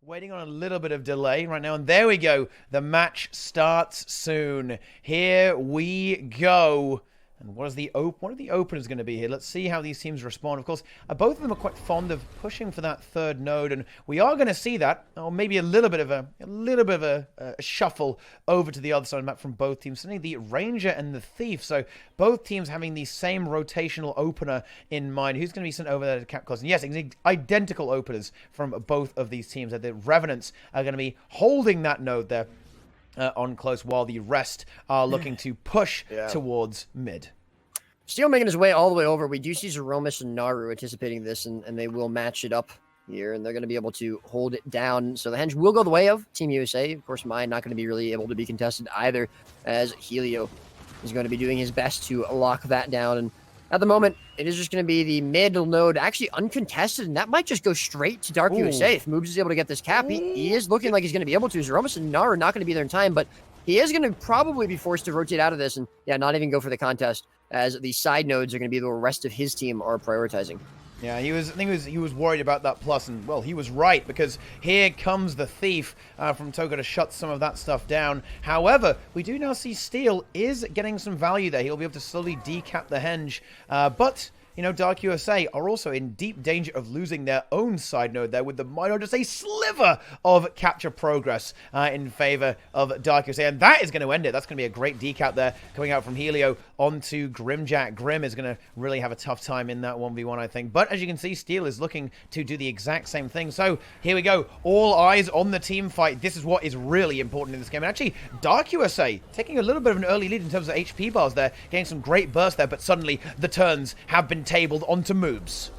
Waiting on a little bit of delay right now, and there we go. The match starts soon. Here we go. And what are the openers going to be here? Let's see how these teams respond. Of course, both of them are quite fond of pushing for that third node, and we are going to see that, or maybe a little bit of a shuffle over to the other side of the map from both teams. Certainly the Ranger and the Thief. So both teams having the same rotational opener in mind. Who's going to be sent over there to Cap Cause? And yes, identical openers from both of these teams. The Revenants are going to be holding that node there on close, while the rest are looking to push towards mid. Steel making his way all the way over. We do see Zeromus and Naru anticipating this, and they will match it up here, and they're going to be able to hold it down. So the Henge will go the way of Team USA. Of course, mine not going to be really able to be contested either, as Helio is going to be doing his best to lock that down. And at the moment, it is just going to be the middle node actually uncontested, and that might just go straight to Dark USA. If Moobs is able to get this cap, he is looking like he's going to be able to. Zeromus and Naru are not going to be there in time, but he is going to probably be forced to rotate out of this and, not even go for the contest, as the side nodes are going to be the rest of his team are prioritizing. Yeah, I think he was worried about that plus, and well, he was right, because here comes the Thief from Toka to shut some of that stuff down. However, we do now see Steel is getting some value there. He'll be able to slowly decap the Henge, but you know, Dark USA are also in deep danger of losing their own side node there, with the Mino just a sliver of capture progress in favor of Dark USA. And that is going to end it. That's going to be a great decap there coming out from Helio onto Grimjack. Grim is going to really have a tough time in that 1v1, I think. But as you can see, Steel is looking to do the exact same thing. So here we go. All eyes on the team fight. This is what is really important in this game. And actually, Dark USA taking a little bit of an early lead in terms of HP bars there, getting some great burst there, but suddenly the turns have been tabled onto Moobs.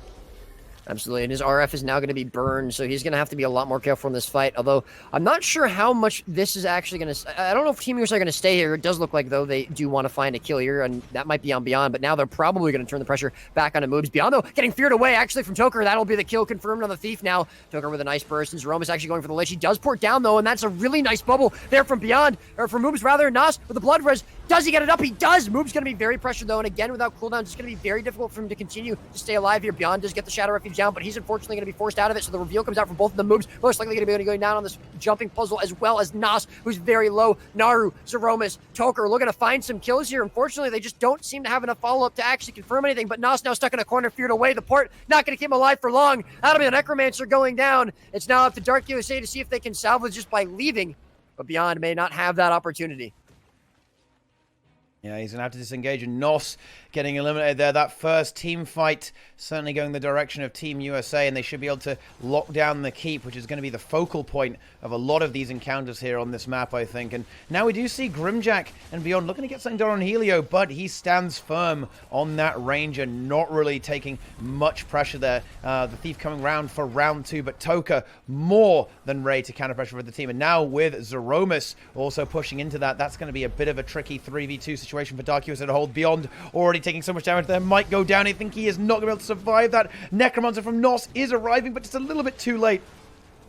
Absolutely, and his RF is now going to be burned, so he's going to have to be a lot more careful in this fight, although I'm not sure how much this is actually going to... I don't know if Team USA are going to stay here. It does look like, though, they do want to find a kill here, and that might be on Beyond, but now they're probably going to turn the pressure back onto Moobs. Beyond, though, getting feared away, actually, from Toker. That'll be the kill confirmed on the Thief now. Toker with a nice burst, and Zeromus actually going for the Lich. He does port down, though, and that's a really nice bubble there from Beyond, or from Moobs, rather. Nas with the Blood Res. Does he get it up? He does! Moob's going to be very pressured, though, and again, without cooldowns, it's going to be very difficult for him to continue to stay alive here. Beyond does get the Shadow Refuge down, but he's unfortunately going to be forced out of it, so the reveal comes out from both of the Moobs. Most likely going to be going down on this jumping puzzle, as well as Nas, who's very low. Naru, Zeromus, Toker looking to find some kills here. Unfortunately, they just don't seem to have enough follow-up to actually confirm anything, but Nas now stuck in a corner, feared away. The port not going to keep him alive for long. That'll be the Necromancer going down. It's now up to Dark USA to see if they can salvage just by leaving, but Beyond may not have that opportunity. Yeah, he's going to have to disengage, and Nos getting eliminated there. That first team fight certainly going the direction of Team USA, and they should be able to lock down the keep, which is going to be the focal point of a lot of these encounters here on this map, I think. And now we do see Grimjack and Beyond looking to get something done on Helio, but he stands firm on that Ranger, not really taking much pressure there. The Thief coming round for round 2, but Toka more than ready to counter pressure for the team. And now with Zeromus also pushing into that, that's going to be a bit of a tricky 3v2 situation for Dark USA to hold. Beyond already taking so much damage there, might go down. I think he is not going to be able to survive that. Necromancer from Nos is arriving, but just a little bit too late.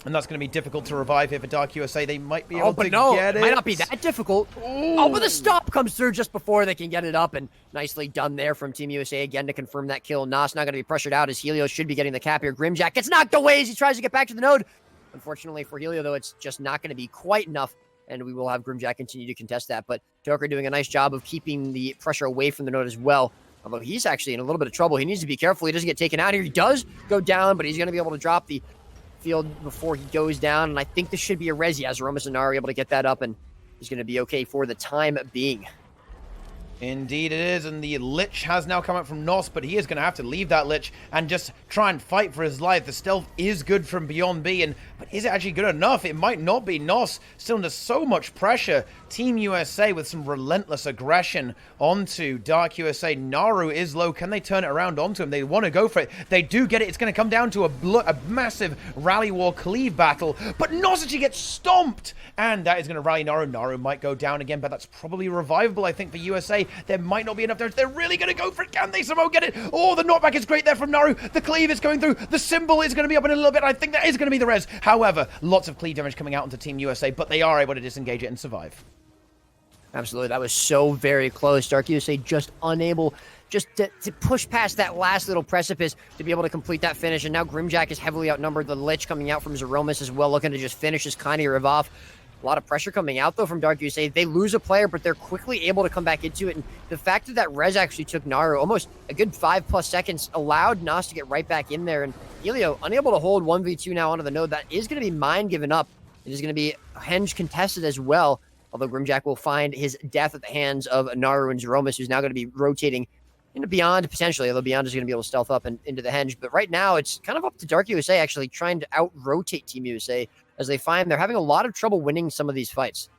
And that's going to be difficult to revive here for Dark USA. They might be able to get it. Might not be that difficult. Ooh. Oh, but the stop comes through just before they can get it up, and nicely done there from Team USA again to confirm that kill. Nas not going to be pressured out, as Helio should be getting the cap here. Grimjack gets knocked away as he tries to get back to the node. Unfortunately for Helio, though, it's just not going to be quite enough, and we will have Grimjack continue to contest that. But Toker doing a nice job of keeping the pressure away from the node as well. Although he's actually in a little bit of trouble. He needs to be careful. He doesn't get taken out here. He does go down, but he's going to be able to drop the field before he goes down. And I think this should be a res. As Zeromus and Naru are able to get that up, and he's going to be okay for the time being. Indeed it is, and the Lich has now come up from Nos, but he is going to have to leave that Lich and just try and fight for his life. The stealth is good from Beyond B, but is it actually good enough? It might not be. Nos still under so much pressure. Team USA with some relentless aggression onto Dark USA. Naru is low. Can they turn it around onto him? They want to go for it. They do get it. It's going to come down to a massive Rally War cleave battle, but Nos actually gets stomped, and that is going to rally Naru. Naru might go down again, but that's probably revivable, I think, for USA. There might not be enough damage. They're really going to go for it. Can they somehow get it? Oh, the knockback is great there from Naru. The cleave is going through. The symbol is going to be up in a little bit. I think that is going to be the res. However, lots of cleave damage coming out onto Team USA, but they are able to disengage it and survive. Absolutely. That was so very close. Dark USA just unable just to push past that last little precipice to be able to complete that finish. And now Grimjack is heavily outnumbered. The Lich coming out from Zeromus as well, looking to just finish his Connie Riv off. A lot of pressure coming out, though, from Dark USA. They lose a player, but they're quickly able to come back into it. And the fact that that res actually took Naru almost a good 5+ seconds allowed Nas to get right back in there. And Helio, unable to hold 1v2 now onto the node. That is going to be mine given up. It is going to be Henge contested as well, although Grimjack will find his death at the hands of Naru and Zeromus, who's now going to be rotating into Beyond, potentially, although Beyond is going to be able to stealth up and into the Henge. But right now, it's kind of up to Dark USA actually trying to out-rotate Team USA as they find they're having a lot of trouble winning some of these fights.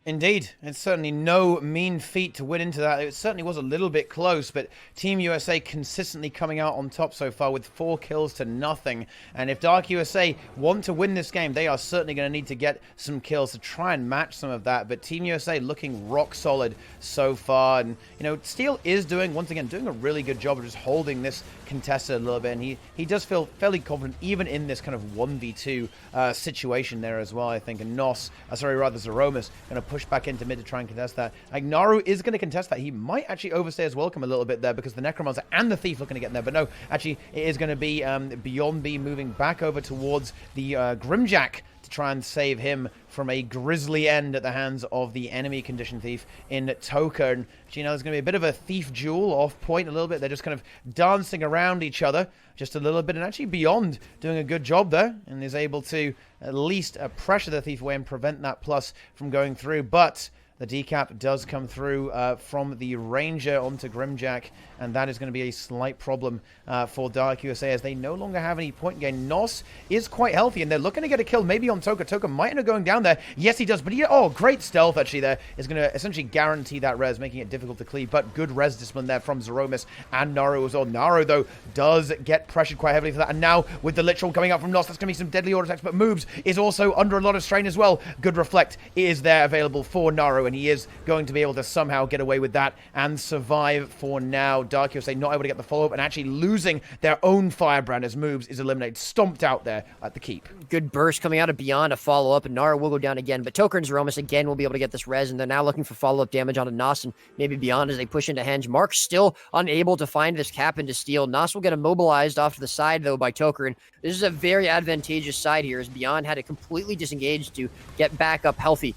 Indeed, it's certainly no mean feat to win into that. It certainly was a little bit close, but Team USA consistently coming out on top so far with 4 kills to nothing. And if Dark USA want to win this game, they are certainly going to need to get some kills to try and match some of that. But Team USA looking rock solid so far. And, you know, Steel is once again, doing a really good job of just holding this contested a little bit. And he does feel fairly confident even in this kind of 1v2 situation there as well, I think. And Zeromus going to push back into mid to try and contest that. Like, Naru is going to contest that. He might actually overstay his welcome a little bit there because the Necromancer and the Thief looking to get in there. But no, actually, it is going to be Beyond B moving back over towards the Grimjack to try and save him from a grisly end at the hands of the enemy Condition Thief in Toka. And, you know, there's going to be a bit of a Thief duel off point a little bit. They're just kind of dancing around each other just a little bit. And actually Beyond doing a good job there and is able to at least pressure the Thief away and prevent that plus from going through. But the decap does come through from the Ranger onto Grimjack, and that is going to be a slight problem for Dark USA as they no longer have any point gain. Nos is quite healthy, and they're looking to get a kill maybe on Toka. Toka might end up going down there. Yes, he does, but great stealth actually there is going to essentially guarantee that res, making it difficult to cleave, but good res discipline there from Zeromus and Naru as well. Naru, though, does get pressured quite heavily for that, and now with the Literal coming out from Nos, that's going to be some deadly auto attacks, but Moves is also under a lot of strain as well. Good Reflect is there available for Naru, and he is going to be able to somehow get away with that and survive for now. Dark USA not able to get the follow-up and actually losing their own Firebrand as Moves is eliminated, stomped out there at the keep. Good burst coming out of Beyond, a follow-up, and Naru will go down again, but Toker and Zeromus again will be able to get this res, and they're now looking for follow-up damage onto Nos and maybe Beyond as they push into Henge. Mark still unable to find this cap into Steel. Nos will get immobilized off to the side, though, by Toker, and this is a very advantageous side here as Beyond had to completely disengage to get back up healthy.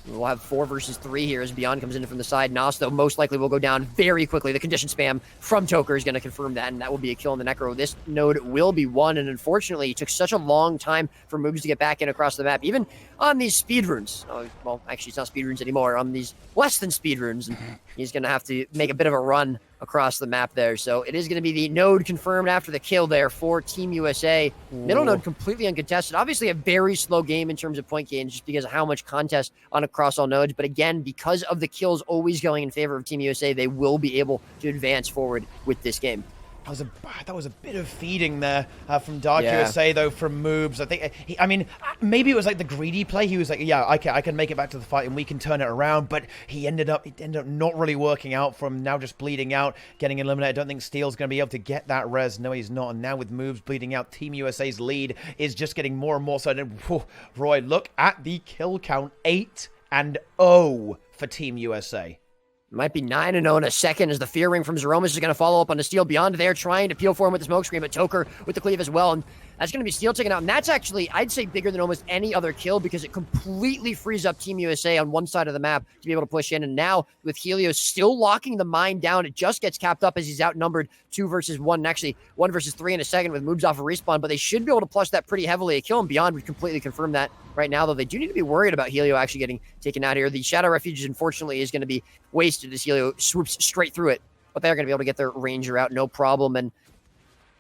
We'll have 4 versus 3 here as Beyond comes in from the side. Nos, though, most likely will go down very quickly. The condition spam from Toker is going to confirm that, and that will be a kill on the Necro. This node will be won, and unfortunately, it took such a long time for Moves to get back in across the map, even on these speedruns. Oh, well, actually, it's not speedruns anymore. On these less than speedruns, and he's going to have to make a bit of a run across the map there. So it is going to be the node confirmed after the kill there for Team USA. Middle node completely uncontested. Obviously a very slow game in terms of point gains just because of how much contest on across all nodes. But again, because of the kills always going in favor of Team USA, they will be able to advance forward with this game. That was a bit of feeding there from Dark USA, though, from Moves. I think, maybe it was like the greedy play. He was like, yeah, I can make it back to the fight and we can turn it around. But it ended up not really working out from now just bleeding out, getting eliminated. I don't think Steel's going to be able to get that res. No, he's not. And now with Moves bleeding out, Team USA's lead is just getting more and more so. Roy, look at the kill count, 8-0 for Team USA. Might be 9-0 in a second as the Fear Ring from Zeromus is going to follow up on the Steel. Beyond there trying to peel for him with the smoke screen, but Toker with the cleave as well. And that's going to be Steel taken out. And that's actually, I'd say, bigger than almost any other kill because it completely frees up Team USA on one side of the map to be able to push in. And now with Helios still locking the mine down, it just gets capped up as he's outnumbered 2 versus 1. And actually 1 versus 3 in a second with Moves off a respawn. But they should be able to plus that pretty heavily. A kill and Beyond would completely confirm that right now, though they do need to be worried about Helio actually getting taken out here. The Shadow Refuge, unfortunately, is going to be wasted as Helio swoops straight through it. But they're going to be able to get their Ranger out, no problem. And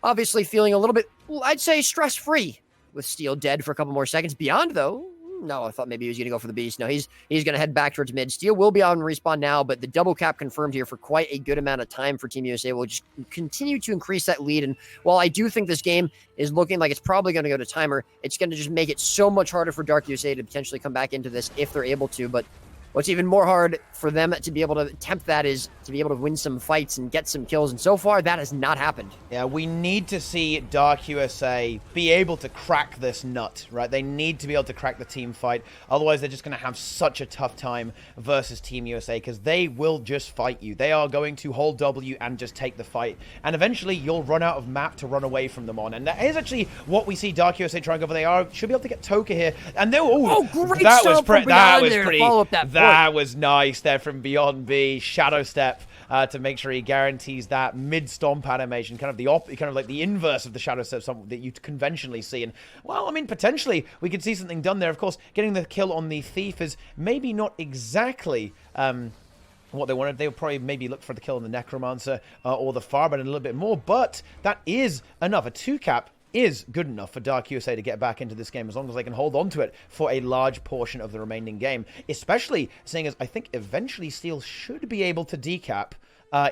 obviously feeling a little bit, I'd say, stress-free with Steel dead for a couple more seconds. Beyond, though, no, I thought maybe he was going to go for the Beast. No, he's going to head back towards mid. Steel will be on respawn now, but the double cap confirmed here for quite a good amount of time for Team USA. Will just continue to increase that lead. And while I do think this game is looking like it's probably going to go to timer, it's going to just make it so much harder for Dark USA to potentially come back into this if they're able to. But What's even more hard for them to be able to attempt that is to be able to win some fights and get some kills, and so far that has not happened. Yeah, we need to see Dark USA be able to crack this nut, right? They need to be able to crack the team fight, otherwise they're just going to have such a tough time versus Team USA, because they will just fight you. They are going to hold W and just take the fight, and eventually you'll run out of map to run away from them on, and that is actually what we see Dark USA trying to go for. They should be able to get Toka here, and they great that stuff was from that was there to pretty follow up that that was nice there from Beyond B. Shadow Step to make sure he guarantees that mid stomp animation, kind of like the inverse of the Shadow Step that you conventionally see. And well, I mean, potentially we could see something done there. Of course, getting the kill on the Thief is maybe not exactly what they wanted. They would probably maybe look for the kill on the Necromancer or the Farbad a little bit more, but that is enough. A 2-cap is good enough for Dark USA to get back into this game, as long as they can hold on to it for a large portion of the remaining game, especially seeing as I think eventually Steel should be able to decap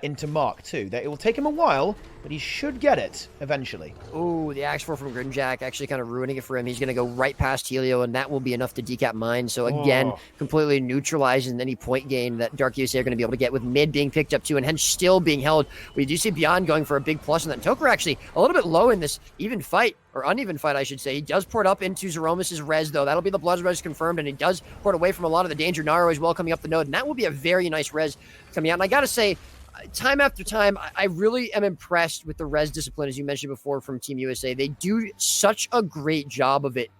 into Mark 2. It will take him a while, but he should get it eventually. Ooh, the Axe 4 from Grimjack actually kind of ruining it for him. He's going to go right past Helio, and that will be enough to decap mine. So again, completely neutralizing any point gain that Dark USA are going to be able to get, with mid being picked up too, and Henge still being held. We do see Beyond going for a big plus on that. Toker actually a little bit low in this even fight, or uneven fight, I should say. He does port up into Zeromus' res, though. That'll be the Blood res confirmed, and he does port away from a lot of the danger. Naro as well coming up the node, and that will be a very nice res coming out. And I got to say, time after time, I really am impressed with the res discipline, as you mentioned before, from Team USA. They do such a great job of it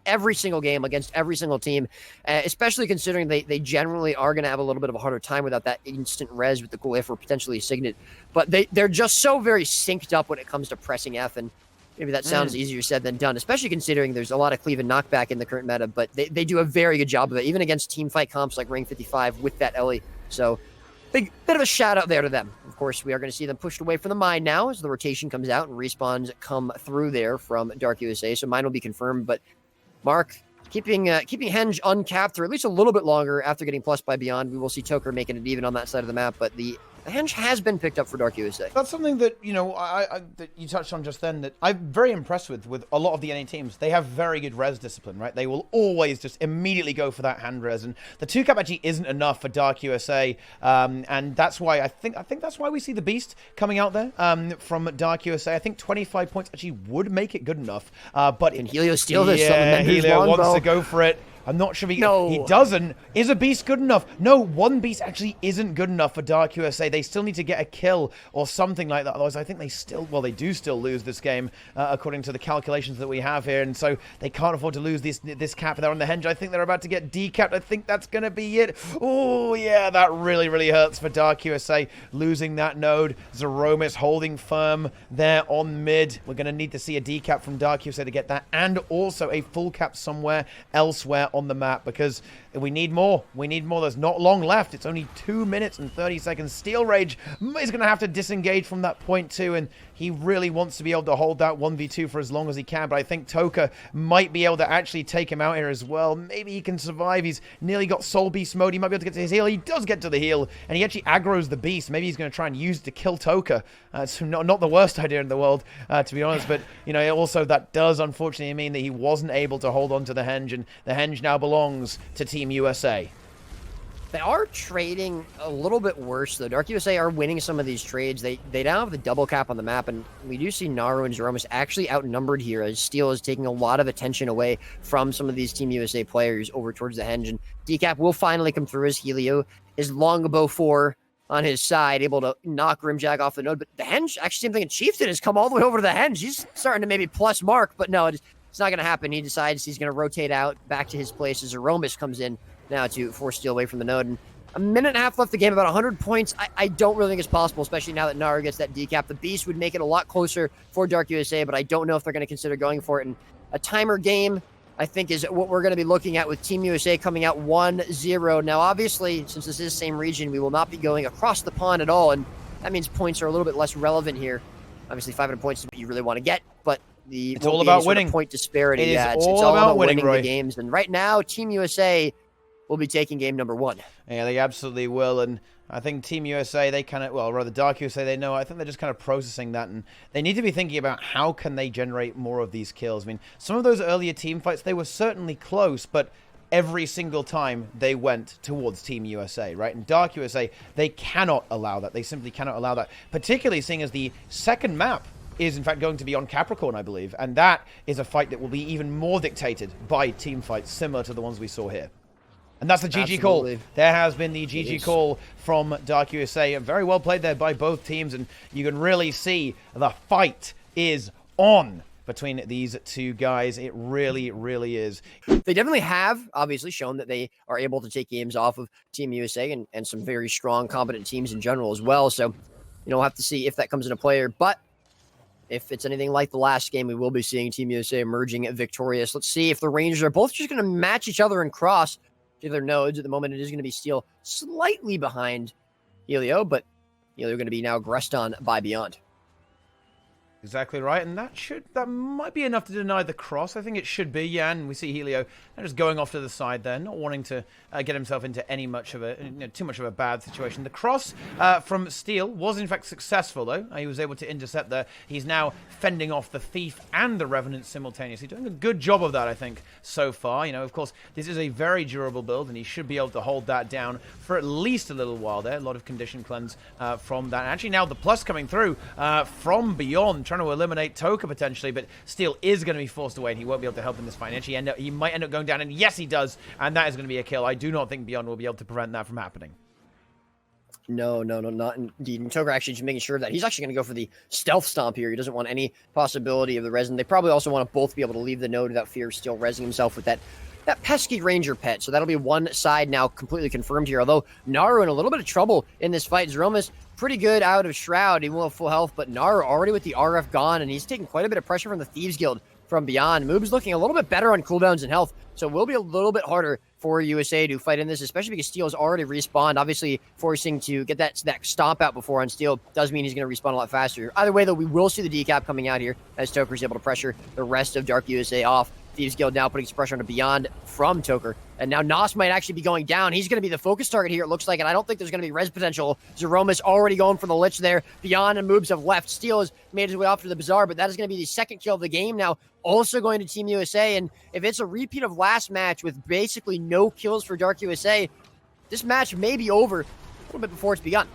every single game against every single team, especially considering they generally are going to have a little bit of a harder time without that instant res with the Glyph or potentially a Signet. But they're just so very synced up when it comes to pressing F, and maybe that sounds easier said than done, especially considering there's a lot of cleave and knockback in the current meta, but they do a very good job of it, even against team fight comps like Ring 55 with that Ellie. So big bit of a shout out there to them. Of course, we are going to see them pushed away from the mine now as the rotation comes out and respawns come through there from Dark USA. So mine will be confirmed, but Mark keeping Henge uncapped for at least a little bit longer after getting plus by Beyond. We will see Toker making it even on that side of the map, but the Henge has been picked up for Dark USA. That's something that, you know, that you touched on just then, that I'm very impressed with a lot of the NA teams. They have very good res discipline, right? They will always just immediately go for that hand res, and the 2-cap actually isn't enough for Dark USA, and that's why I think that's why we see the Beast coming out there from Dark USA. I think 25 points actually would make it good enough, but can Helio steal this? Yeah, Helio wants to go for it. I'm not sure if he doesn't. Is a Beast good enough? No, one Beast actually isn't good enough for Dark USA. They still need to get a kill or something like that. Otherwise, I think they do still lose this game, according to the calculations that we have here. And so they can't afford to lose this cap there on the Henge. I think they're about to get decapped. I think that's going to be it. Oh, yeah, that really, really hurts for Dark USA, losing that node. Zeromus holding firm there on mid. We're going to need to see a decap from Dark USA to get that, and also a full cap somewhere elsewhere on the map, because we need more. We need more. There's not long left. It's only 2 minutes and 30 seconds. Steel Rage is going to have to disengage from that point too, and he really wants to be able to hold that 1v2 for as long as he can, but I think Toka might be able to actually take him out here as well. Maybe he can survive. He's nearly got Soul Beast mode. He might be able to get to his heal. He does get to the heal, and he actually aggroes the Beast. Maybe he's going to try and use it to kill Toka. It's not the worst idea in the world, to be honest, but, you know, also that does unfortunately mean that he wasn't able to hold on to the Henge, and the Henge now belongs to Team USA. They are trading a little bit worse, though. Dark USA are winning some of these trades. They now have the double cap on the map, and we do see Naru and Zeromus actually outnumbered here, as Steel is taking a lot of attention away from some of these Team USA players over towards the Henge. And decap will finally come through as Helio is Longbow 4 on his side, able to knock Grimjack off the node. But the Henge, actually, same thing, and Chieftain has come all the way over to the Henge. He's starting to maybe plus Mark, but no, it's not going to happen. He decides he's going to rotate out back to his place as Zeromus comes in now to force Steel away from the node. And a minute and a half left the game, about 100 points. I don't really think it's possible, especially now that Naru gets that decap. The Beast would make it a lot closer for Dark USA, but I don't know if they're going to consider going for it. And a timer game, I think, is what we're going to be looking at, with Team USA coming out 1-0. Now, obviously, since this is the same region, we will not be going across the pond at all, and that means points are a little bit less relevant here. Obviously, 500 points is what you really want to get, but it's all about winning. Point disparity. It's all about winning the games. And right now, Team USA will be taking game number 1. Yeah, they absolutely will. And I think Team USA, they kind of, well, rather Dark USA, they know. I think they're just kind of processing that, and they need to be thinking about how can they generate more of these kills. I mean, some of those earlier team fights, they were certainly close, but every single time they went towards Team USA, right? And Dark USA, they cannot allow that. They simply cannot allow that, particularly seeing as the second map is in fact going to be on Capricorn, I believe, and that is a fight that will be even more dictated by team fights similar to the ones we saw here. And that's the GG call. There has been the GG call from Dark USA. Very well played there by both teams, and you can really see the fight is on between these two guys. It really, really is. They definitely have, obviously, shown that they are able to take games off of Team USA and some very strong, competent teams in general as well. So, we'll have to see if that comes into play. But if it's anything like the last game, we will be seeing Team USA emerging victorious. Let's see if the Rangers are both just going to match each other and cross to their nodes. At the moment, it is going to be Steel slightly behind Helio, but they're going to be now aggressed on by Beyond. Exactly right, and that might be enough to deny the cross. I think it should be, yeah. And we see Helio just going off to the side there, not wanting to get himself into too much of a bad situation. The cross from Steel was in fact successful, though. He was able to intercept there. He's now fending off the Thief and the Revenant simultaneously, doing a good job of that, I think, so far. Of course, this is a very durable build, and he should be able to hold that down for at least a little while there. A lot of condition cleanse from that. And actually, now the plus coming through from Beyond, trying to eliminate Toka potentially, but Steel is going to be forced away, and he won't be able to help in this fight. Actually, he might end up going down, and yes, he does, and that is going to be a kill. I do not think Beyond will be able to prevent that from happening. No, not indeed. And Toka actually just making sure that he's actually going to go for the stealth stomp here. He doesn't want any possibility of the resin. They probably also want to both be able to leave the node without fear of Steel resing himself with that pesky Ranger pet. So that'll be one side now completely confirmed here. Although Naru in a little bit of trouble in this fight. Zeromus pretty good out of Shroud. He will have full health, but Naru already with the RF gone, and he's taking quite a bit of pressure from the Thieves Guild from Beyond. Moob's looking a little bit better on cooldowns and health, so it will be a little bit harder for USA to fight in this, especially because Steel has already respawned. Obviously, forcing to get that stomp out before on Steel does mean he's going to respawn a lot faster. Either way, though, we will see the decap coming out here as Toker's able to pressure the rest of Dark USA off. Thieves Guild now putting some pressure on Beyond from Toker. And now Nos might actually be going down. He's going to be the focus target here, it looks like, and I don't think there's going to be res potential. Zeromus already going for the Lich there. Beyond and Moobs have left. Steel has made his way off to the Bazaar, but that is going to be the second kill of the game now, also going to Team USA. And if it's a repeat of last match with basically no kills for Dark USA, this match may be over a little bit before it's begun.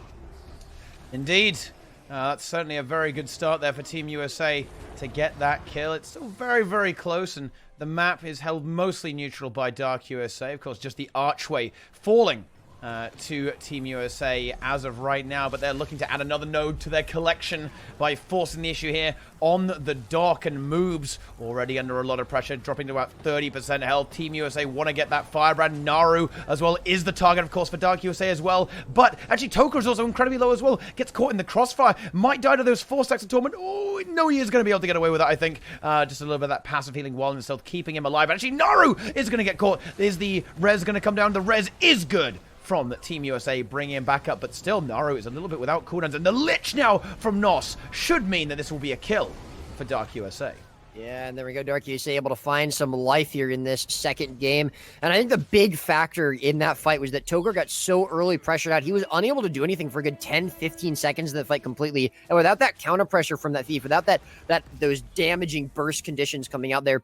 Indeed. That's certainly a very good start there for Team USA to get that kill. It's still very, very close, and the map is held mostly neutral by Dark USA. Of course, just the archway falling to Team USA as of right now, but they're looking to add another node to their collection by forcing the issue here on the dock, and Moobs already under a lot of pressure, dropping to about 30% health. Team USA want to get that Firebrand. Naru as well is the target, of course, for Dark USA as well, but actually Toker is also incredibly low as well, gets caught in the crossfire, might die to those 4 stacks of Torment. Oh, no, he is going to be able to get away with that, I think. Just a little bit of that passive healing while in stealth, keeping him alive. Actually, Naru is going to get caught. Is the res going to come down? The res is good from Team USA, bringing him back up, but still Naru is a little bit without cooldowns, and the Lich now from Nos should mean that this will be a kill for Dark USA. Yeah, and there we go. Dark USA able to find some life here in this second game. And I think the big factor in that fight was that Toker got so early pressured out. He was unable to do anything for a good 10, 15 seconds in the fight completely. And without that counter pressure from that Thief, without those damaging burst conditions coming out there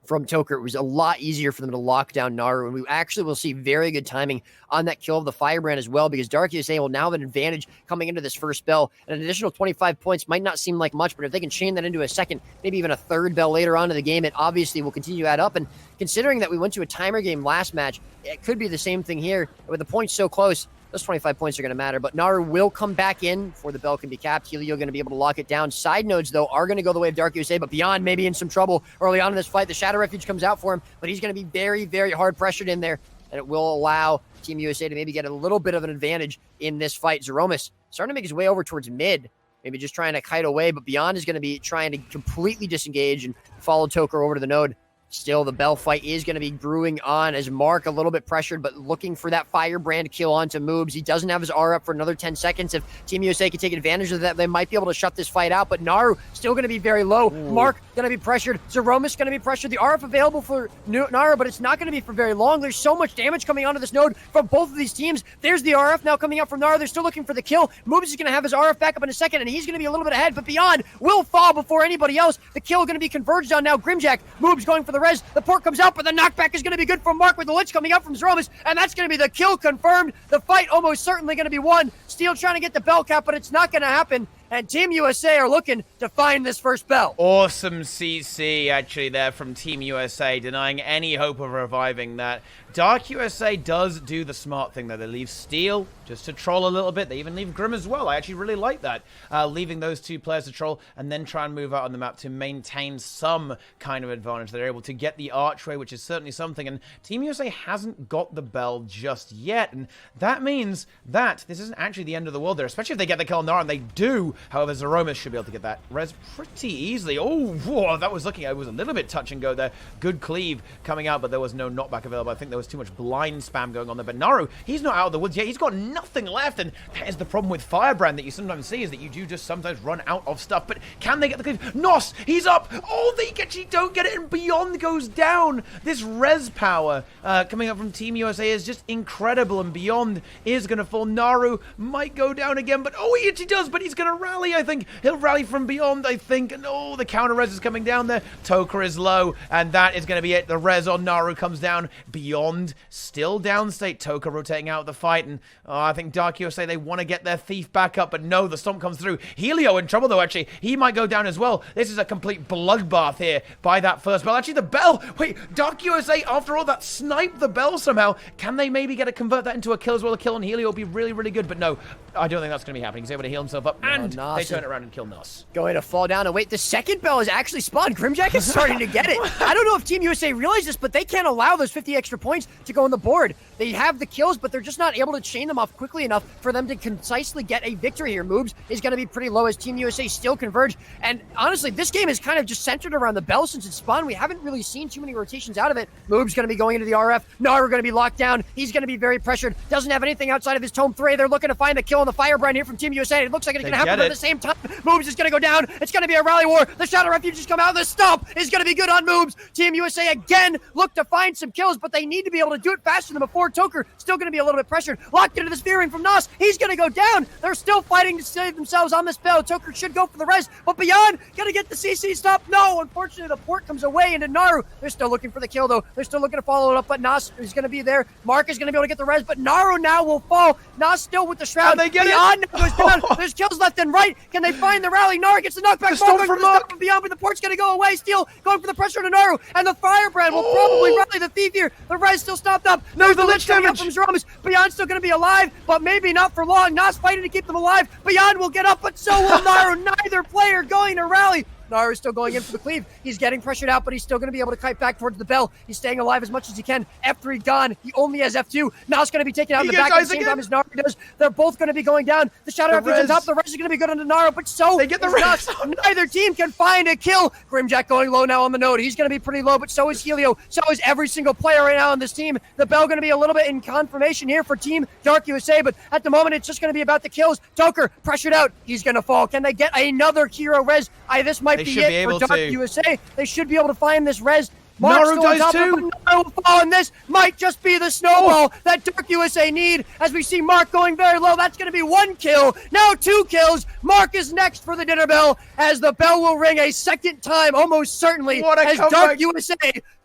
from Toker, it was a lot easier for them to lock down Naru, and we actually will see very good timing on that kill of the Firebrand as well, because Dark USA will now have an advantage coming into this first bell. An additional 25 points might not seem like much, but if they can chain that into a second, maybe even a third bell later on in the game, it obviously will continue to add up. And considering that we went to a timer game last match, it could be the same thing here. With the points so close, those 25 points are going to matter, but Naru will come back in before the bell can be capped. Helio going to be able to lock it down. Side nodes, though, are going to go the way of Dark USA, but Beyond maybe in some trouble early on in this fight. The Shadow Refuge comes out for him, but he's going to be very, very hard pressured in there, and it will allow Team USA to maybe get a little bit of an advantage in this fight. Zeromus starting to make his way over towards mid, maybe just trying to kite away, but Beyond is going to be trying to completely disengage and follow Toker over to the node. Still, the bell fight is going to be brewing on as Mark a little bit pressured, but looking for that Firebrand kill onto Moobs. He doesn't have his R up for another 10 seconds. If Team USA can take advantage of that, they might be able to shut this fight out, but Naru still going to be very low. Ooh. Mark going to be pressured. Zeromus going to be pressured. The RF available for Naru, but it's not going to be for very long. There's so much damage coming onto this node from both of these teams. There's the RF now coming out from Naru. They're still looking for the kill. Moobs is going to have his RF back up in a second, and he's going to be a little bit ahead, but Beyond will fall before anybody else. The kill going to be converged on now. Grimjack, Moobs going for the res. The port comes out, but the knockback is going to be good from Mark with the Lich coming out from Zeromus, and that's going to be the kill confirmed. The fight almost certainly going to be won. Steel trying to get the bell cap, but it's not going to happen. And Team USA are looking to find this first bell. Awesome CC, actually, there from Team USA, denying any hope of reviving that. Dark USA does do the smart thing, though. They leave Steel just to troll a little bit. They even leave Grim as well. I actually really like that. Leaving those two players to troll and then try and move out on the map to maintain some kind of advantage. They're able to get the archway, which is certainly something. And Team USA hasn't got the bell just yet. And that means that this isn't actually the end of the world there, especially if they get the kill on Nara, and they do. However, Zeromus should be able to get that res pretty easily. Oh, whoa, that was looking, it was a little bit touch and go there. Good cleave coming out, but there was no knockback available. I think there was too much blind spam going on there. But Naru, he's not out of the woods yet. He's got nothing left, and that is the problem with Firebrand that you sometimes see, is that you do just sometimes run out of stuff. But can they get the cleave? Nos, he's up. Oh, they actually don't get it, and Beyond goes down. This res power coming up from Team USA is just incredible, and Beyond is going to fall. Naru might go down again, but oh, he actually does, but he's going to rally, I think. He'll rally from Beyond, I think, and oh, the counter res is coming down there. Toka is low, and that is going to be it. The res on Naru comes down. Beyond still downstate. Toka rotating out of the fight, and I think Dark USA, they want to get their thief back up, but no, the stomp comes through. Helio in trouble, though, actually. He might go down as well. This is a complete bloodbath here by that first bell. Actually, the bell. Wait, Dark USA, after all that, sniped the bell somehow. Can they maybe convert that into a kill as well? A kill on Helio will be really, really good, but no, I don't think that's going to be happening. He's able to heal himself up, and they turn it around and kill Nos. Going to fall down, and wait, the second bell is actually spawned. Grimjack is starting to get it. I don't know if Team USA realized this, but they can't allow those 50 extra points to go on the board. They have the kills, but they're just not able to chain them off quickly enough for them to concisely get a victory here. Moves is going to be pretty low as Team USA still converge, and honestly, this game is kind of just centered around the bell since it spawned. We haven't really seen too many rotations out of it. Move's going to be going into the RF. Naru going to be locked down. He's going to be very pressured. Doesn't have anything outside of his Tome 3. They're looking to find the kill on the Firebrand here from Team USA. It looks like it's going to happen, but at the same time, Moves is going to go down. It's going to be a rally war. The Shadow Refuges come out. The stomp is going to be good on Moves. Team USA again look to find some kills, but they need to be able to do it faster than before. Toker still going to be a little bit pressured. Locked into the spear ring from Nos. He's going to go down. They're still fighting to save themselves on this bell. Toker should go for the res, but Beyond going to get the CC stop. No, unfortunately, the port comes away into Naru. They're still looking for the kill, though. They're still looking to follow it up, but Nos is going to be there. Mark is going to be able to get the res, but Naru now will fall. Nos still with the shroud. And they get Beyond it. Now goes down. There's kills left and right. Can they find the rally? Naru gets the knockback. The storm from Mark. Beyond, but the port's going to go away. Steel going for the pressure to Naru, and the Firebrand will probably rally the thief here. The res still stopped up. No, the Lich damage from Zeromus. Beyond still going to be alive, but maybe not for long. Nos fighting to keep them alive. Beyond will get up, but so will Naru. Neither player going to rally. Naru is still going in for the cleave. He's getting pressured out, but he's still going to be able to kite back towards the bell. He's staying alive as much as he can. F3 gone. He only has F2. Now it's going to be taken out in the back at the same time as Naru does. They're both going to be going down. The Shadow Refuge on top. The rest is going to be good on Naru, but so they get the res. Neither team can find a kill. Grimjack going low now on the node. He's going to be pretty low, but so is Helio. So is every single player right now on this team. The bell going to be a little bit in confirmation here for Team Dark USA, but at the moment it's just going to be about the kills. Toker pressured out. He's going to fall. Can they get another hero res? This might be it for Dark USA. They should be able to find this res. Naru dies too. Naru will fall, and this might just be the snowball that Dark USA need as we see Mark going very low. That's going to be 1 kill. Now 2 kills. Mark is next for the dinner bell as the bell will ring a second time, almost certainly, as Dark USA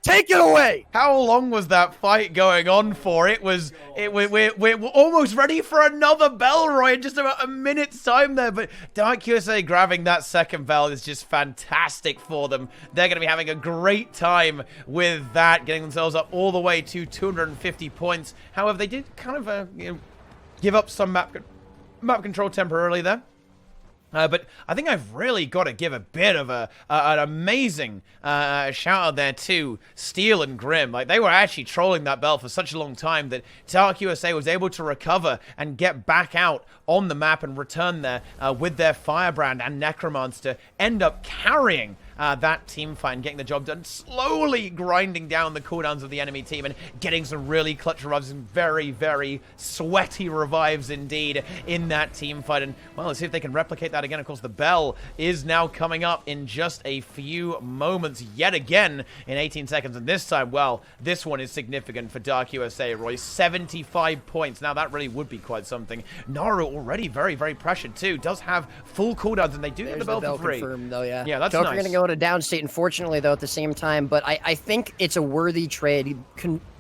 take it away. How long was that fight going on for? We're almost ready for another bell, Roy, in just about a minute's time there. But Dark USA grabbing that second bell is just fantastic for them. They're going to be having a great time with that, getting themselves up all the way to 250 points. However, they did kind of give up some map control temporarily there. But I think I've really got to give a bit of an amazing shout out there to Steel and Grim. Like, they were actually trolling that bell for such a long time that Dark USA was able to recover and get back out on the map and return there with their Firebrand and Necromance to end up carrying that team fight and getting the job done, slowly grinding down the cooldowns of the enemy team and getting some really clutch revives and very, very sweaty revives indeed in that team fight. And, well, let's see if they can replicate that again. Of course, the bell is now coming up in just a few moments yet again in 18 seconds. And this time, well, this one is significant for Dark USA, Roy. 75 points. Now, that really would be quite something. Naru already very, very pressured, too. Does have full cooldowns, and they do get the bell for free. Confirmed, though, yeah. Yeah, that's Joker nice. going to go to downstate, unfortunately, though, at the same time. But I think it's a worthy trade.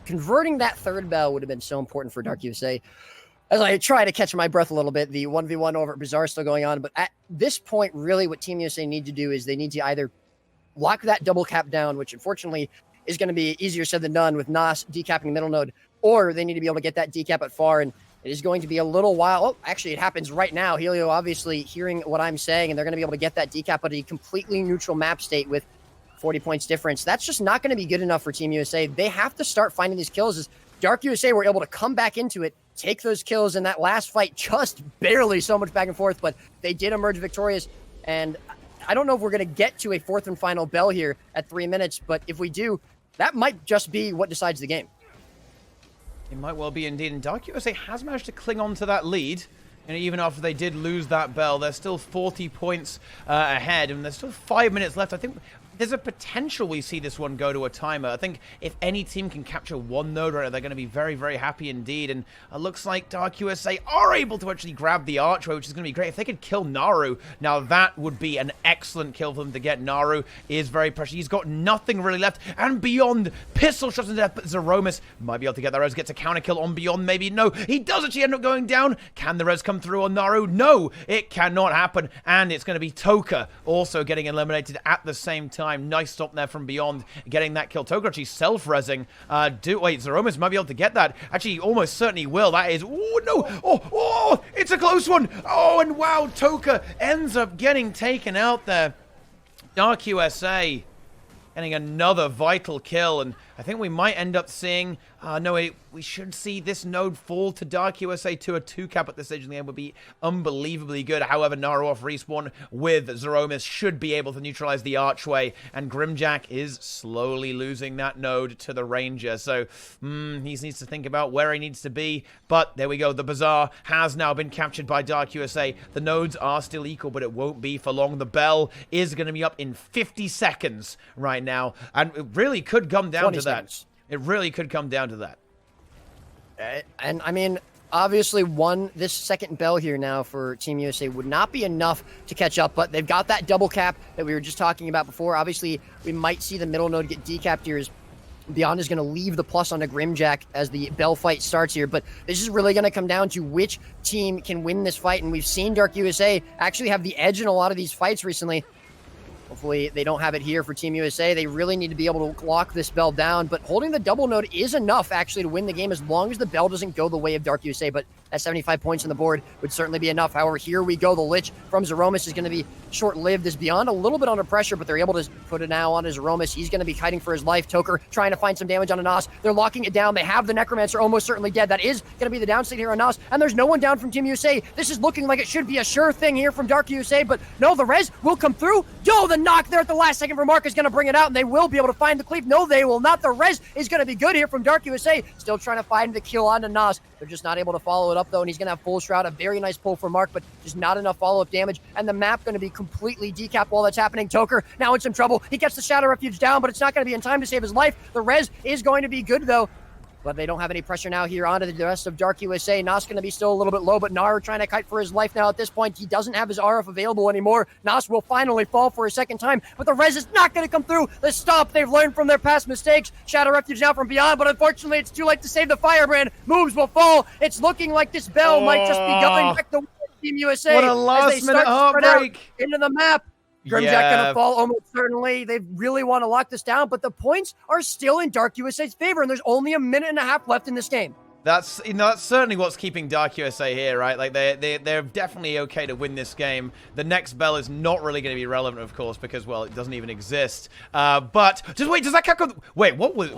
Converting that third bell would have been so important for Dark USA. As I try to catch my breath a little bit, the 1v1 over at Bazaar is still going on. But at this point, really, what Team USA need to do is they need to either lock that double cap down, which unfortunately is going to be easier said than done with Nas decapping middle node, or they need to be able to get that decap at far. And it is going to be a little while. Oh, actually, it happens right now. Helio obviously hearing what I'm saying, and they're going to be able to get that decap at a completely neutral map state with 40 points difference. That's just not going to be good enough for Team USA. They have to start finding these kills. As Dark USA were able to come back into it, take those kills in that last fight, just barely, so much back and forth, but they did emerge victorious. And I don't know if we're going to get to a fourth and final bell here at 3 minutes, but if we do, that might just be what decides the game. It might well be indeed, and Dark USA has managed to cling on to that lead. And even after they did lose that bell, they're still 40 points ahead, and there's still 5 minutes left. I think there's a potential we see this one go to a timer. I think if any team can capture one node right now, they're going to be very, very happy indeed. And it looks like Dark USA are able to actually grab the archway, which is going to be great. If they could kill Naru, now that would be an excellent kill for them to get. Naru is very pressured. He's got nothing really left. And Beyond, pistol shots into death, but Zeromus might be able to get the res, gets a counter kill on Beyond, maybe. No, he does actually end up going down. Can the res come through on Naru? No, it cannot happen. And it's going to be Toka also getting eliminated at the same time. Nice stop there from Beyond, getting that kill. Toka actually self-resing. Wait, Zeromus might be able to get that. Actually, almost certainly will. That is... Oh, no! Oh, it's a close one! Oh, and wow, Toka ends up getting taken out there. Dark USA getting another vital kill, and I think we might end up seeing... no, we should see this node fall to Dark USA to a 2-cap at this stage in the game would be unbelievably good. However, Naru off respawn with Zeromus should be able to neutralize the archway, and Grimjack is slowly losing that node to the Ranger. So, he needs to think about where he needs to be, but there we go. The Bazaar has now been captured by Dark USA. The nodes are still equal, but it won't be for long. The bell is going to be up in 50 seconds right now, and it really could come down to that. It really could come down to that. And I mean, obviously, this second bell here now for Team USA would not be enough to catch up, but they've got that double cap that we were just talking about before. Obviously, we might see the middle node get decapped here as Beyond is going to leave the plus on a Grimjack as the bell fight starts here, but this is really going to come down to which team can win this fight, and we've seen Dark USA actually have the edge in a lot of these fights recently. Hopefully they don't have it here for Team USA. They really need to be able to lock this bell down, but holding the double node is enough actually to win the game as long as the bell doesn't go the way of Dark USA, but that 75 points on the board would certainly be enough. However, here we go. The Lich from Zeromus is going to be short-lived. As Beyond a little bit under pressure, but they're able to put it now on his Zeromus. He's going to be fighting for his life. Toker trying to find some damage on a Nas. They're locking it down. They have the Necromancer almost certainly dead. That is going to be the downstate here on Nas, and there's no one down from Team USA. This is looking like it should be a sure thing here from Dark USA, but no, the res will come through. The knock there at the last second for Mark is going to bring it out, and they will be able to find the cleave. No, they will not. The res is going to be good here from Dark USA. Still trying to find the kill onto Nas. They're just not able to follow it up, though, and he's going to have full shroud. A very nice pull for Mark, but just not enough follow-up damage, and the map going to be completely decapped while that's happening. Toker now in some trouble. He gets the Shadow Refuge down, but it's not going to be in time to save his life. The res is going to be good, though, but they don't have any pressure now here onto the rest of Dark USA. Nas going to be still a little bit low, but Naru trying to kite for his life now at this point. He doesn't have his RF available anymore. Nas will finally fall for a second time, but the res is not going to come through. The stop, they've learned from their past mistakes. Shadow Refuge now from Beyond, but unfortunately it's too late to save the Firebrand. Moves will fall. It's looking like this bell might just be going back to Team USA. What a last-minute heartbreak. Into the map. Grimjack going to fall almost certainly. They really want to lock this down, but the points are still in Dark USA's favor, and there's only a minute and a half left in this game. That's that's certainly what's keeping Dark USA here, right? Like they're definitely okay to win this game. The next bell is not really going to be relevant, of course, because well, it doesn't even exist. But just wait, does that count? Wait, what was?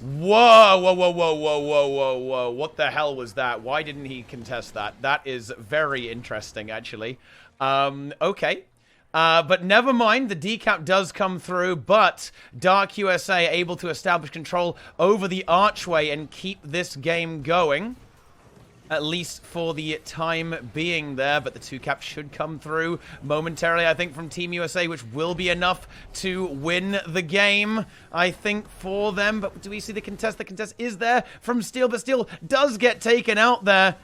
Whoa! What the hell was that? Why didn't he contest that? That is very interesting, actually. Okay. But never mind, the decap does come through, but Dark USA able to establish control over the archway and keep this game going. At least for the time being there, but the 2 caps should come through momentarily, I think, from Team USA, which will be enough to win the game, I think, for them. But do we see the contest? The contest is there from Steel, but Steel does get taken out there.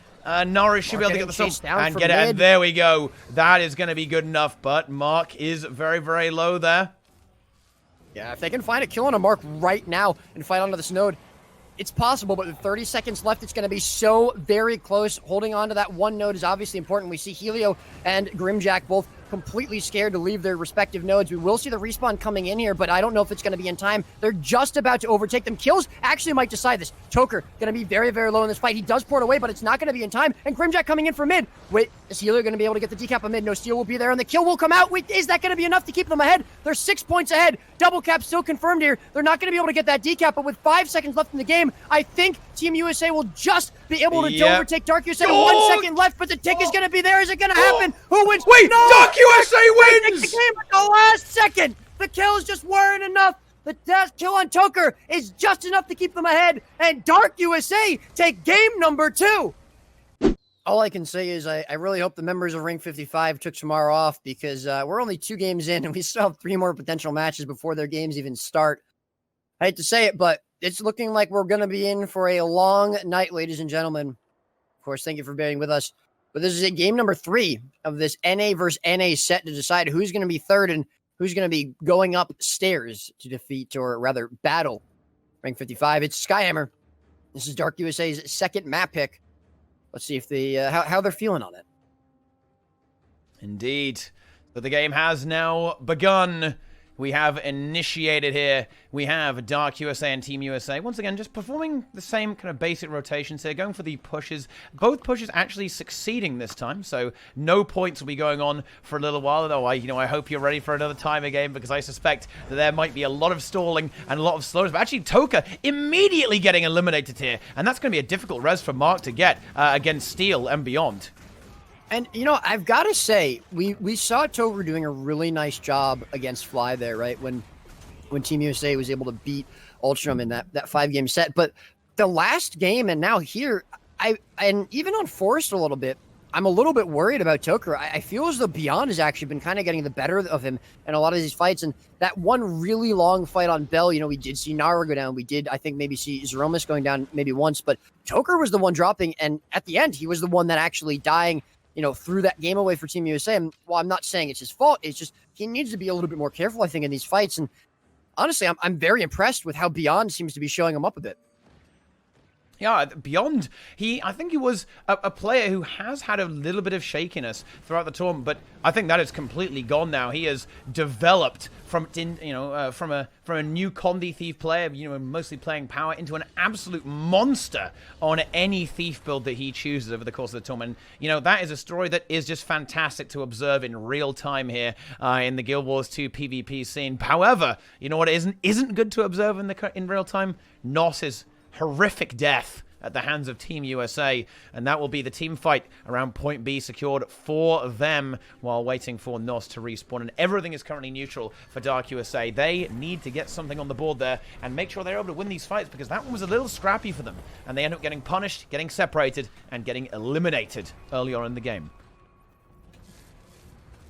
Norris should be able to get the stop and get it, and there we go. That is going to be good enough, but Mark is very, very low there. Yeah, if they can find a kill on a Mark right now and fight onto this node, it's possible, but with 30 seconds left, it's going to be so very close. Holding on to that one node is obviously important. We see Helio and Grimjack both completely scared to leave their respective nodes. We will see the respawn coming in here, but I don't know if it's going to be in time. They're just about to overtake them. Kills actually might decide this. Toker going to be very, very low in this fight. He does port away, but it's not going to be in time. And Grimjack coming in for mid. Wait, is Helio going to be able to get the decap of mid? No, Steel will be there, and the kill will come out. Wait, is that going to be enough to keep them ahead? They're 6 points ahead. Double cap still confirmed here. They're not going to be able to get that decap, but with 5 seconds left in the game, I think Team USA will just be able to overtake Dark USA. 1 second left, but the tick is going to be there. Is it going to happen? Who wins? Wait, no! Dark USA wins! The game at the last second. The kills just weren't enough. The death kill on Toker is just enough to keep them ahead, and Dark USA take game number 2. All I can say is I really hope the members of Ring 55 took tomorrow off, because we're only 2 games in, and we still have 3 more potential matches before their games even start. I hate to say it, but it's looking like we're going to be in for a long night, ladies and gentlemen. Of course, thank you for bearing with us. But this is a game number 3 of this NA versus NA set to decide who's going to be third and who's going to be going upstairs to defeat, or rather battle, Ring 55. It's Skyhammer. This is Dark USA's second map pick. Let's see if they how they're feeling on it. Indeed. But the game has now begun. We have initiated here. We have Dark USA and Team USA. Once again, just performing the same kind of basic rotations here, going for the pushes. Both pushes actually succeeding this time, so no points will be going on for a little while. Though I hope you're ready for another timer game, because I suspect that there might be a lot of stalling and a lot of slowness. But actually, Toker immediately getting eliminated here, and that's going to be a difficult res for Mark to get against Steel and beyond. And, you know, I've got to say, we saw Toker doing a really nice job against Fly there, right? When Team USA was able to beat Ultram in that 5-game set. But the last game and now here, and even on Forest a little bit, I'm a little bit worried about Toker. I feel as though Beyond has actually been kind of getting the better of him in a lot of these fights. And that one really long fight on Bell, you know, we did see Nara go down. We did, I think, maybe see Zeromus going down maybe once. But Toker was the one dropping. And at the end, he was the one that actually dying, you know, threw that game away for Team USA. And while I'm not saying it's his fault, it's just he needs to be a little bit more careful, I think, in these fights. And honestly, I'm very impressed with how Beyond seems to be showing him up a bit. Yeah, Beyond, I think he was a player who has had a little bit of shakiness throughout the tournament, but I think that is completely gone now. He has developed from a new Condi Thief player, you know, mostly playing power, into an absolute monster on any Thief build that he chooses over the course of the tournament. You know, that is a story that is just fantastic to observe in real time here in the Guild Wars 2 PvP scene. However, you know what isn't good to observe in real time? Nos's horrific death at the hands of Team USA, and that will be the team fight around point B secured for them while waiting for Nos to respawn, and everything is currently neutral for Dark USA. They need to get something on the board there and make sure they're able to win these fights, because that one was a little scrappy for them, and they end up getting punished, getting separated, and getting eliminated early on in the game.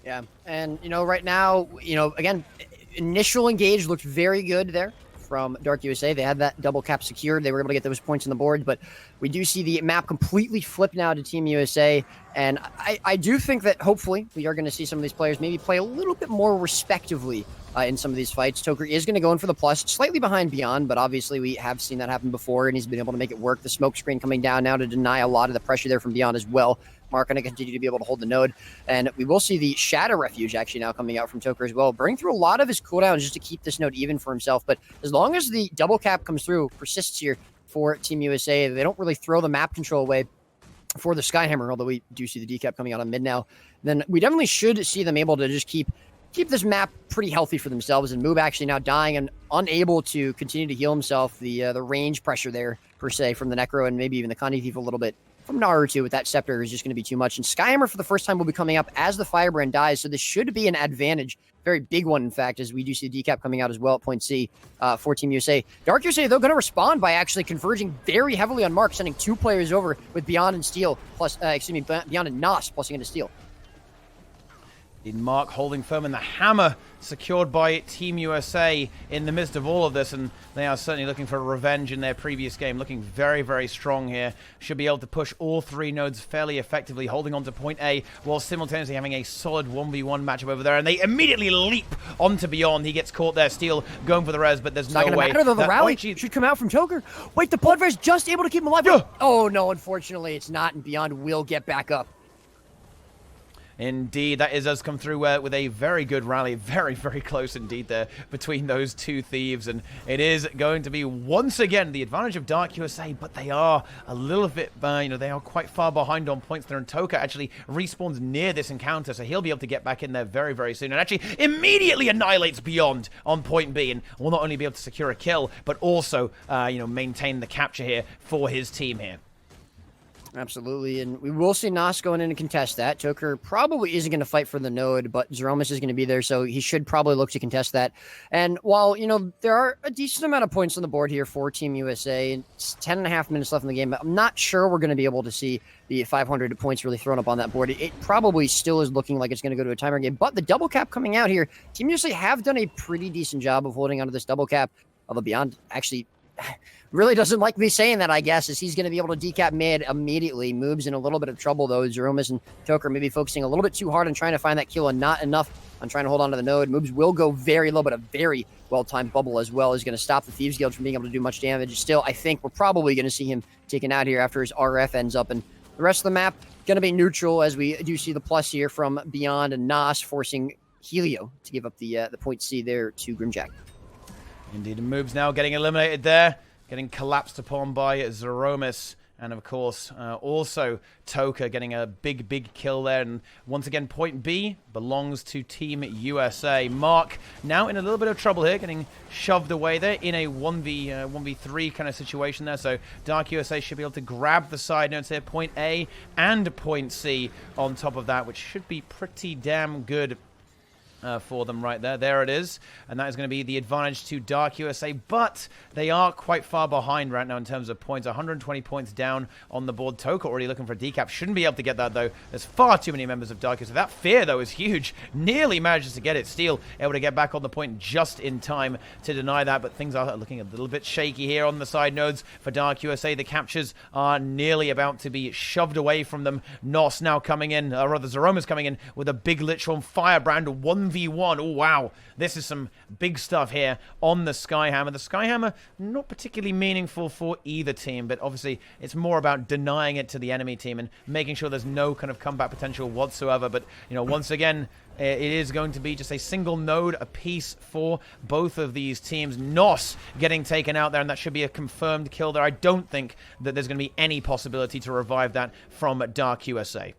Yeah, and, you know, right now, you know, again, initial engage looked very good there from Dark USA. They had that double cap secured. They were able to get those points on the board, but we do see the map completely flip now to Team USA, and I do think that hopefully we are going to see some of these players maybe play a little bit more respectively in some of these fights. Toker is going to go in for the plus, slightly behind Beyond, but obviously we have seen that happen before, and he's been able to make it work. The smoke screen coming down now to deny a lot of the pressure there from Beyond as well. Mark going to continue to be able to hold the node, and we will see the Shadow Refuge actually now coming out from Toker as well, burning through a lot of his cooldowns just to keep this node even for himself. But as long as the double cap comes through, persists here for Team USA, they don't really throw the map control away for the Skyhammer, although we do see the decap coming out on mid now, then we definitely should see them able to just keep this map pretty healthy for themselves. And Moob actually now dying and unable to continue to heal himself. The range pressure there, per se, from the Necro and maybe even the Condi Thief a little bit from Naruto with that scepter is just going to be too much. And Skyhammer for the first time will be coming up as the Firebrand dies, so this should be an advantage. Very big one, in fact, as we do see the decap coming out as well at point C for Team USA. Dark USA, though, going to respond by actually converging very heavily on Mark, sending 2 players over with Beyond and Steel, plus, Beyond and Nos, plusing into Steel. In Mark holding firm, and the hammer secured by Team USA in the midst of all of this, and they are certainly looking for revenge in their previous game, looking very, very strong here. Should be able to push all 3 nodes fairly effectively, holding on to point A, while simultaneously having a solid 1v1 matchup over there, and they immediately leap onto Beyond. He gets caught there, Steel going for the res, but there's no way. It's not going to matter, though. The rally should come out from Toker. Wait, the Blood Res just able to keep him alive. Yeah. Oh, no, unfortunately, it's not, and Beyond will get back up. Indeed, that is us come through with a very good rally. Very, very close indeed there between those 2 thieves. And it is going to be, once again, the advantage of Dark USA, but they are a little bit, they are quite far behind on points there. And Toka actually respawns near this encounter, so he'll be able to get back in there very, very soon. And actually immediately annihilates Beyond on point B, and will not only be able to secure a kill, but also, maintain the capture here for his team here. Absolutely, and we will see Nos going in and contest that. Toker probably isn't going to fight for the node, but Zeromus is going to be there, so he should probably look to contest that. And while, there are a decent amount of points on the board here for Team USA, and it's 10.5 minutes left in the game, but I'm not sure we're going to be able to see the 500 points really thrown up on that board. It probably still is looking like it's going to go to a timer game, but the double cap coming out here, Team USA have done a pretty decent job of holding onto this double cap, although Beyond actually really doesn't like me saying that, I guess, as he's going to be able to decap mid immediately. Moves in a little bit of trouble, though. Zeromus and Toker maybe focusing a little bit too hard on trying to find that kill and not enough on trying to hold on to the node. Moves will go very low, but a very well-timed bubble as well is going to stop the Thieves Guild from being able to do much damage. Still, I think we're probably going to see him taken out here after his RF ends up. And the rest of the map going to be neutral, as we do see the plus here from Beyond and Nos forcing Helio to give up the point C there to Grimjack. Indeed, Moves now getting eliminated there. Getting collapsed upon by Zeromus. And, of course, also Toka getting a big, big kill there. And once again, point B belongs to Team USA. Mark now in a little bit of trouble here, getting shoved away there in a 1v3 kind of situation there. So Dark USA should be able to grab the side notes here, point A and point C on top of that, which should be pretty damn good for them right there. There it is. And that is going to be the advantage to Dark USA. But they are quite far behind right now in terms of points. 120 points down on the board. Toka already looking for a decap. Shouldn't be able to get that, though. There's far too many members of Dark USA. That fear, though, is huge. Nearly manages to get it. Steel able to get back on the point just in time to deny that. But things are looking a little bit shaky here on the side nodes for Dark USA. The captures are nearly about to be shoved away from them. Nos now coming in, or rather Zeroma's coming in with a big literal Firebrand 1v1. Oh, wow. This is some big stuff here on the Skyhammer. The Skyhammer, not particularly meaningful for either team, but obviously it's more about denying it to the enemy team and making sure there's no kind of comeback potential whatsoever. But, once again, it is going to be just a single node apiece for both of these teams. Nos getting taken out there, and that should be a confirmed kill there. I don't think that there's going to be any possibility to revive that from Dark USA.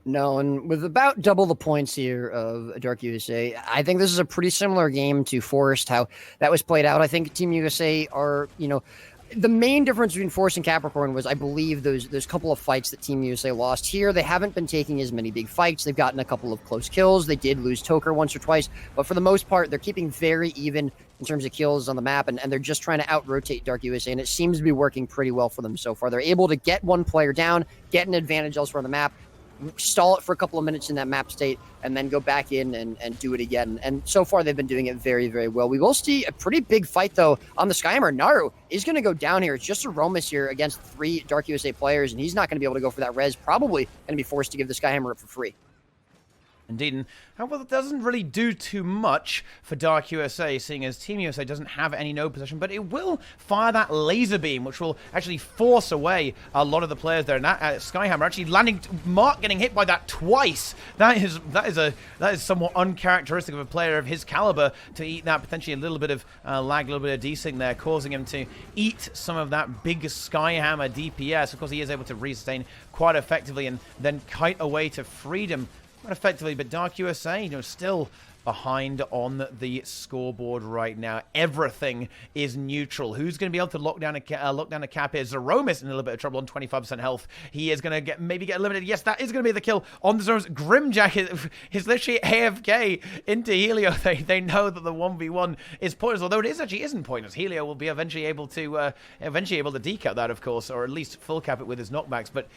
No, and with about double the points here of Dark USA, I think this is a pretty similar game to Forest, how that was played out. I think Team USA are, the main difference between Forest and Capricorn was, I believe, those couple of fights that Team USA lost. Here, they haven't been taking as many big fights. They've gotten a couple of close kills. They did lose Toker once or twice, but for the most part, they're keeping very even in terms of kills on the map, and they're just trying to out-rotate Dark USA, and it seems to be working pretty well for them so far. They're able to get one player down, get an advantage elsewhere on the map, stall it for a couple of minutes in that map state, and then go back in and do it again. And so far, they've been doing it very, very well. We will see a pretty big fight, though, on the Skyhammer. Naru is going to go down here. It's just Zeromus here against 3 Dark USA players, and he's not going to be able to go for that res. Probably going to be forced to give the Skyhammer up for free. Indeed, and however, it doesn't really do too much for Dark USA, seeing as Team USA doesn't have any node possession, but it will fire that laser beam, which will actually force away a lot of the players there. And that Skyhammer actually landing, Mark getting hit by that twice. That is somewhat uncharacteristic of a player of his caliber to eat that. Potentially a little bit of lag, a little bit of desync there, causing him to eat some of that big Skyhammer DPS. Of course, he is able to resustain quite effectively and then kite away to freedom. Not effectively, but Dark USA, still behind on the scoreboard right now. Everything is neutral. Who's going to be able to lock down a cap here? Zeromis in a little bit of trouble on 25% health. He is going to maybe get eliminated. Yes, that is going to be the kill on the Zeromis. Grimjack is literally AFK into Helio. They know that the 1v1 is pointless, although it isn't pointless. Helio will be eventually able to decat that, of course, or at least full cap it with his knockbacks. But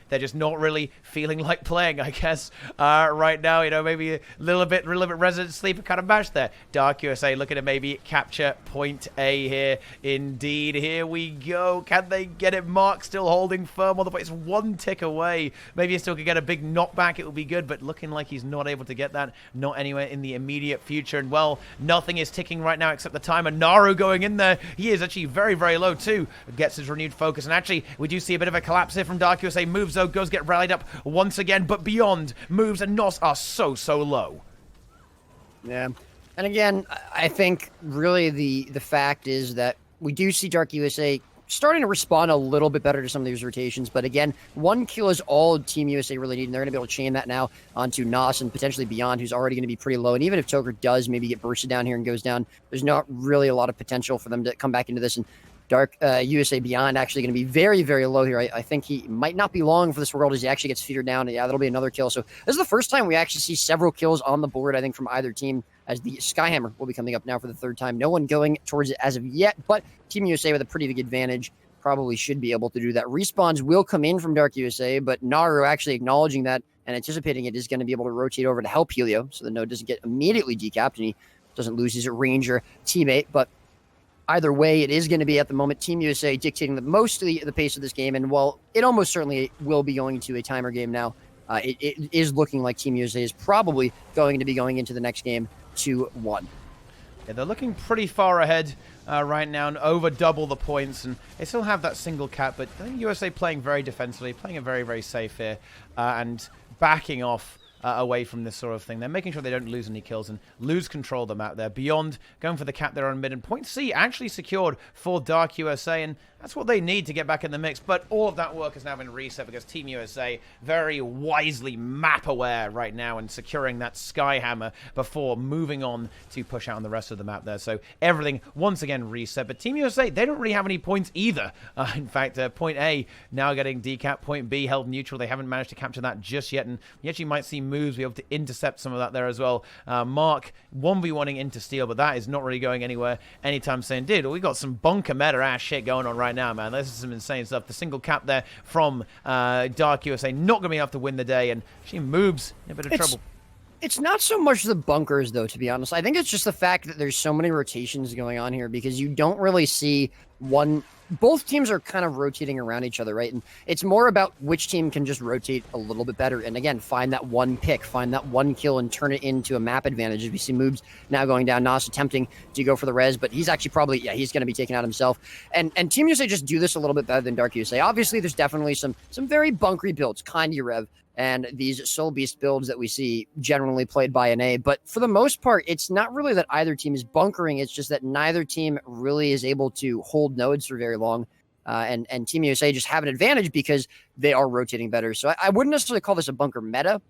they're just not really feeling like playing, I guess, right now. Maybe a little bit Resident Sleeper kind of match there. Dark USA looking to maybe capture point A here. Indeed, here we go. Can they get it? Mark still holding firm on the point. It's one tick away. Maybe he still could get a big knockback. It would be good, but looking like he's not able to get that. Not anywhere in the immediate future. And, well, nothing is ticking right now except the timer. Naru going in there. He is actually very, very low, too. Gets his renewed focus. And, actually, we do see a bit of a collapse here from Dark USA. Moves, though, goes get rallied up once again. But beyond, Moves and Nos are so low. Yeah. And again, I think really the fact is that we do see Dark USA starting to respond a little bit better to some of these rotations. But again, 1 kill is all Team USA really need, and they're going to be able to chain that now onto Nos and potentially Beyond, who's already going to be pretty low. And even if Toker does maybe get bursted down here and goes down, there's not really a lot of potential for them to come back into this. And Dark USA Beyond actually going to be very, very low here. I think he might not be long for this world as he actually gets feedered down. Yeah, that'll be another kill. So this is the first time we actually see several kills on the board, I think, from either team, as the Skyhammer will be coming up now for the third time. No one going towards it as of yet, but Team USA with a pretty big advantage probably should be able to do that. Respawns will come in from Dark USA, but Naru actually acknowledging that and anticipating it is going to be able to rotate over to help Helio, so the node doesn't get immediately decapped and he doesn't lose his Ranger teammate. But either way, it is going to be at the moment Team USA dictating most of the pace of this game. And while it almost certainly will be going to a timer game now, it is looking like Team USA is probably going to be going into the next game 2-1. Yeah, they're looking pretty far ahead right now and over double the points. And they still have that single cap, but I think USA playing very defensively, playing it very, very safe here and backing off away from this sort of thing. They're making sure they don't lose any kills and lose control of the map there. Beyond going for the cap there on mid, and point C actually secured for Dark USA, and that's what they need to get back in the mix. But all of that work has now been reset because Team USA very wisely map aware right now and securing that Skyhammer before moving on to push out on the rest of the map there. So everything once again reset. But Team USA, they don't really have any points either. In fact, point A now getting decap, point B held neutral. They haven't managed to capture that just yet, and you actually might see Moves be able to intercept some of that there as well. Mark 1v1ing into Steel, but that is not really going anywhere anytime soon. Dude, we got some bunker meta ass shit going on right now, man. This is some insane stuff. The single cap there from Dark USA, not going to be enough to win the day, and she Moves in a bit of trouble. It's not so much the bunkers, though, to be honest. I think it's just the fact that there's so many rotations going on here because you don't really see one. Both teams are kind of rotating around each other, right? And it's more about which team can just rotate a little bit better. And again, find that one pick, find that one kill and turn it into a map advantage. As we see Moves now going down, Nas attempting to go for the res, but he's actually probably, he's going to be taken out himself. And Team USA just do this a little bit better than Dark USA. Obviously, there's definitely some very bunkery builds, kind of Rev, and these Soul Beast builds that we see generally played by an A. But for the most part, it's not really that either team is bunkering. It's just that neither team really is able to hold nodes for very long. And Team USA just have an advantage because they are rotating better. So I wouldn't necessarily call this a bunker meta,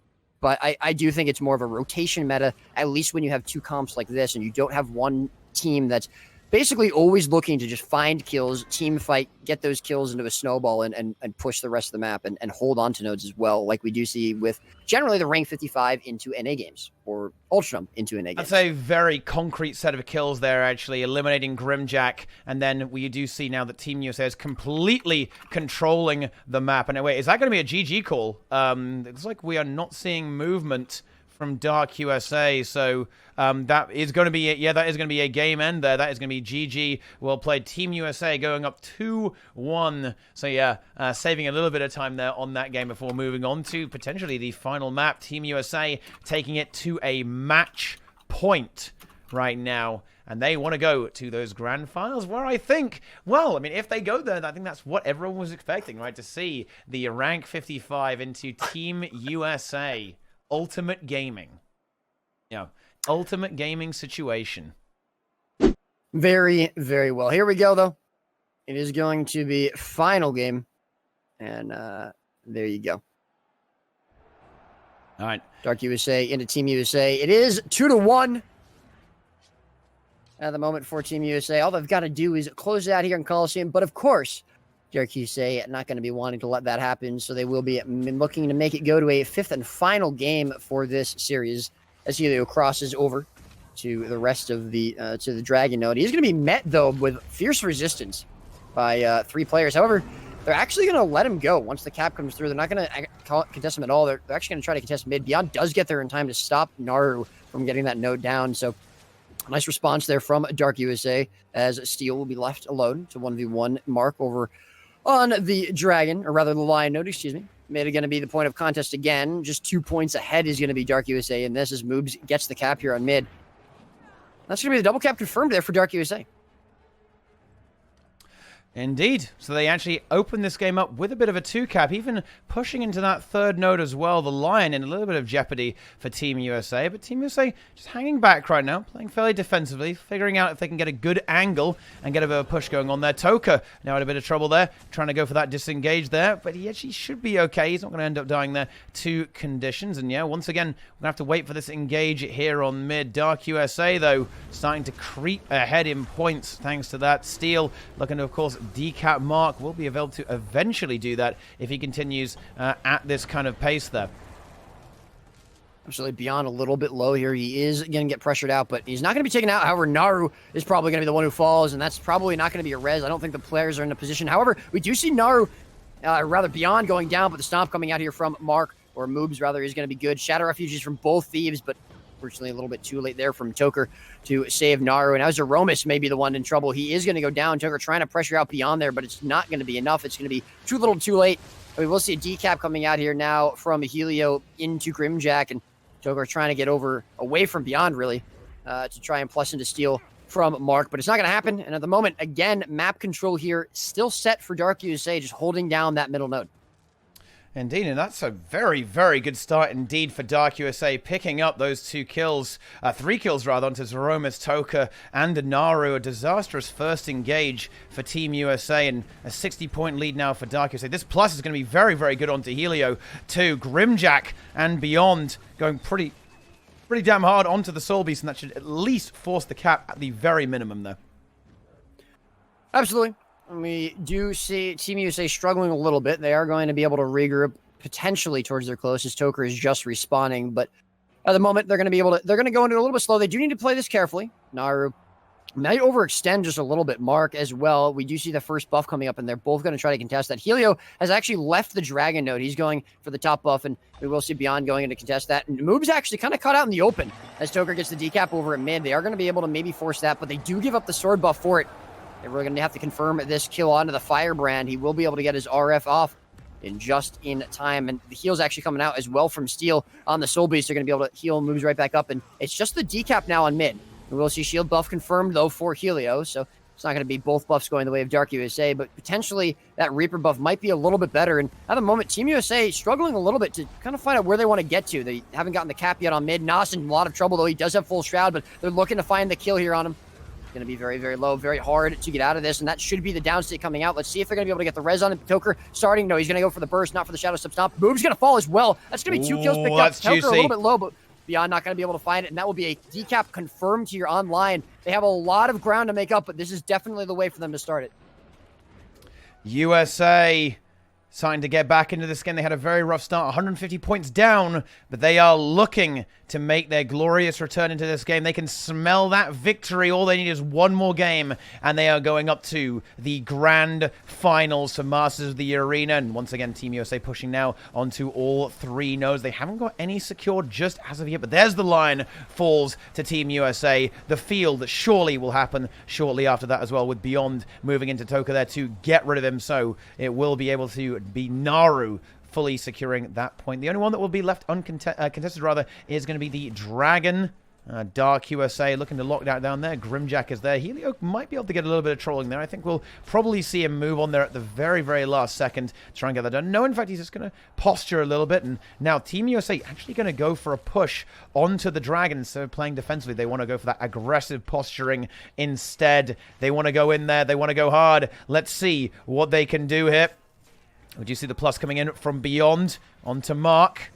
but I do think it's more of a rotation meta, at least when you have two comps like this and you don't have one team that's basically always looking to just find kills, team fight, get those kills into a snowball and push the rest of the map and hold on to nodes as well, like we do see with generally the rank 55 into NA games or Ultram into NA games. That's a very concrete set of kills there, actually, eliminating Grimjack. And then we do see now that Team USA is completely controlling the map. And wait, is that going to be a GG call? It looks like we are not seeing movement from Dark USA, so that is going to be that is going to be a game end there. That is going to be GG. Well played, Team USA going up 2-1. So saving a little bit of time there on that game before moving on to potentially the final map. Team USA taking it to a match point right now. And they want to go to those grand finals where I think, well, I mean, if they go there, I think that's what everyone was expecting, right? To see the rank 55 into Team USA. Ultimate gaming. Ultimate gaming situation. Very, very well. Here we go, though. It is going to be final game. And there you go. All right. Dark USA into Team USA. It is 2-1 at the moment for Team USA. All they've got to do is close it out here in Coliseum. But of course, Dark USA not going to be wanting to let that happen. So they will be looking to make it go to a 5th and final game for this series as Helio crosses over to the rest of the Dragon node. He's going to be met, though, with fierce resistance by 3 players. However, they're actually going to let him go once the cap comes through. They're not going to contest him at all. They're actually going to try to contest mid. Beyond does get there in time to stop Naru from getting that node down. So nice response there from Dark USA as Steel will be left alone to 1v1 Mark over on the Dragon, or rather the Lion node, excuse me. Mid are going to be the point of contest again. Just 2 points ahead is going to be Dark USA, and this as Moobs gets the cap here on mid. That's going to be the double cap confirmed there for Dark USA. Indeed. So they actually open this game up with a bit of a 2-cap, even pushing into that 3rd node as well. The Lion in a little bit of jeopardy for Team USA, but Team USA just hanging back right now, playing fairly defensively, figuring out if they can get a good angle and get a bit of a push going on there. Toka now in a bit of trouble there, trying to go for that disengage there, but he actually should be okay. He's not going to end up dying there to conditions. And yeah, once again, we're going to have to wait for this engage here on mid. Dark USA, though, starting to creep ahead in points thanks to that. Steel looking to, of course, decap Mark. Will be able to eventually do that if he continues at this kind of pace there. Absolutely. Beyond a little bit low here. He is going to get pressured out, but he's not going to be taken out. However, Naru is probably going to be the one who falls, and that's probably not going to be a res. I don't think the players are in a position. However, we do see Naru, rather Beyond going down, but the stomp coming out here from Mark, or Moobs rather, is going to be good. Shadow Refugees from both Thieves, but unfortunately a little bit too late there from Toker to save Naru. And now Zeromus may be the one in trouble. He is going to go down. Toker trying to pressure out Beyond there, but it's not going to be enough. It's going to be too little too late. We will see a decap coming out here now from Helio into Grimjack, and Toker trying to get away from Beyond, really, to try and plus into steal from Mark, but it's not going to happen. And at the moment, again, map control here still set for Dark USA, just holding down that middle node. Indeed, and that's a very, very good start indeed for Dark USA, picking up those 2 kills, 3 kills rather, onto Zeromus, Toka, and Naru. A disastrous first engage for Team USA, and a 60-point lead now for Dark USA. This plus is going to be very, very good onto Helio too. Grimjack and Beyond going pretty damn hard onto the Soul Beast, and that should at least force the cap at the very minimum there. Absolutely. We do see Team USA struggling a little bit. They are going to be able to regroup potentially towards their closest. Toker is just respawning, but at the moment they're going to go into a little bit slow. They do need to play this carefully. Naru might overextend just a little bit. Mark as well. We do see the first buff coming up, and they're both going to try to contest that. Helio has actually left the Dragon node. He's going for the top buff, and we will see Beyond going in to contest that. And Moob's actually kind of caught out in the open as Toker gets the decap over at mid. They are going to be able to maybe force that, but they do give up the sword buff for it. They're really going to have to confirm this kill onto the Firebrand. He will be able to get his RF off in time. And the heal's actually coming out as well from Steel on the Soul Beast. They're going to be able to heal and moves right back up. And it's just the decap now on mid. We will see shield buff confirmed, though, for Helio. So it's not going to be both buffs going the way of Dark USA. But potentially that Reaper buff might be a little bit better. And at the moment, Team USA struggling a little bit to kind of find out where they want to get to. They haven't gotten the cap yet on mid. Nas in a lot of trouble, though. He does have full shroud, but they're looking to find the kill here on him. Going to be very, very low, very hard to get out of this, and that should be the downstate coming out. Let's see if they're going to be able to get the res on him. Toker starting. No, he's going to go for the burst, not for the shadow stomp. Boom's going to fall as well. That's going to be 2 kills picked up. Toker a little bit low, but Beyond not going to be able to find it, and that will be a decap confirmed here online. They have a lot of ground to make up, but this is definitely the way for them to start it. USA starting to get back into this game. They had a very rough start, 150 points down, but they are looking to make their glorious return into this game. They can smell that victory. All they need is one more game, and they are going up to the grand finals for Masters of the Arena. And once again, Team USA pushing now onto all 3 nodes. They haven't got any secured just as of yet, but there's the line falls to Team USA. The field that surely will happen shortly after that as well, with Beyond moving into Toka there to get rid of him. So it will be able to be Naru fully securing that point. The only one that will be left contested rather is going to be the Dragon. Dark USA looking to lock that down there. Grimjack is there. Helio might be able to get a little bit of trolling there. I think we'll probably see him move on there at the very, very last second to try and get that done. No, in fact, he's just going to posture a little bit. And now Team USA actually going to go for a push onto the Dragon instead of playing defensively. They want to go for that aggressive posturing instead. They want to go in there. They want to go hard. Let's see what they can do here. Would you see the plus coming in from Beyond onto Mark?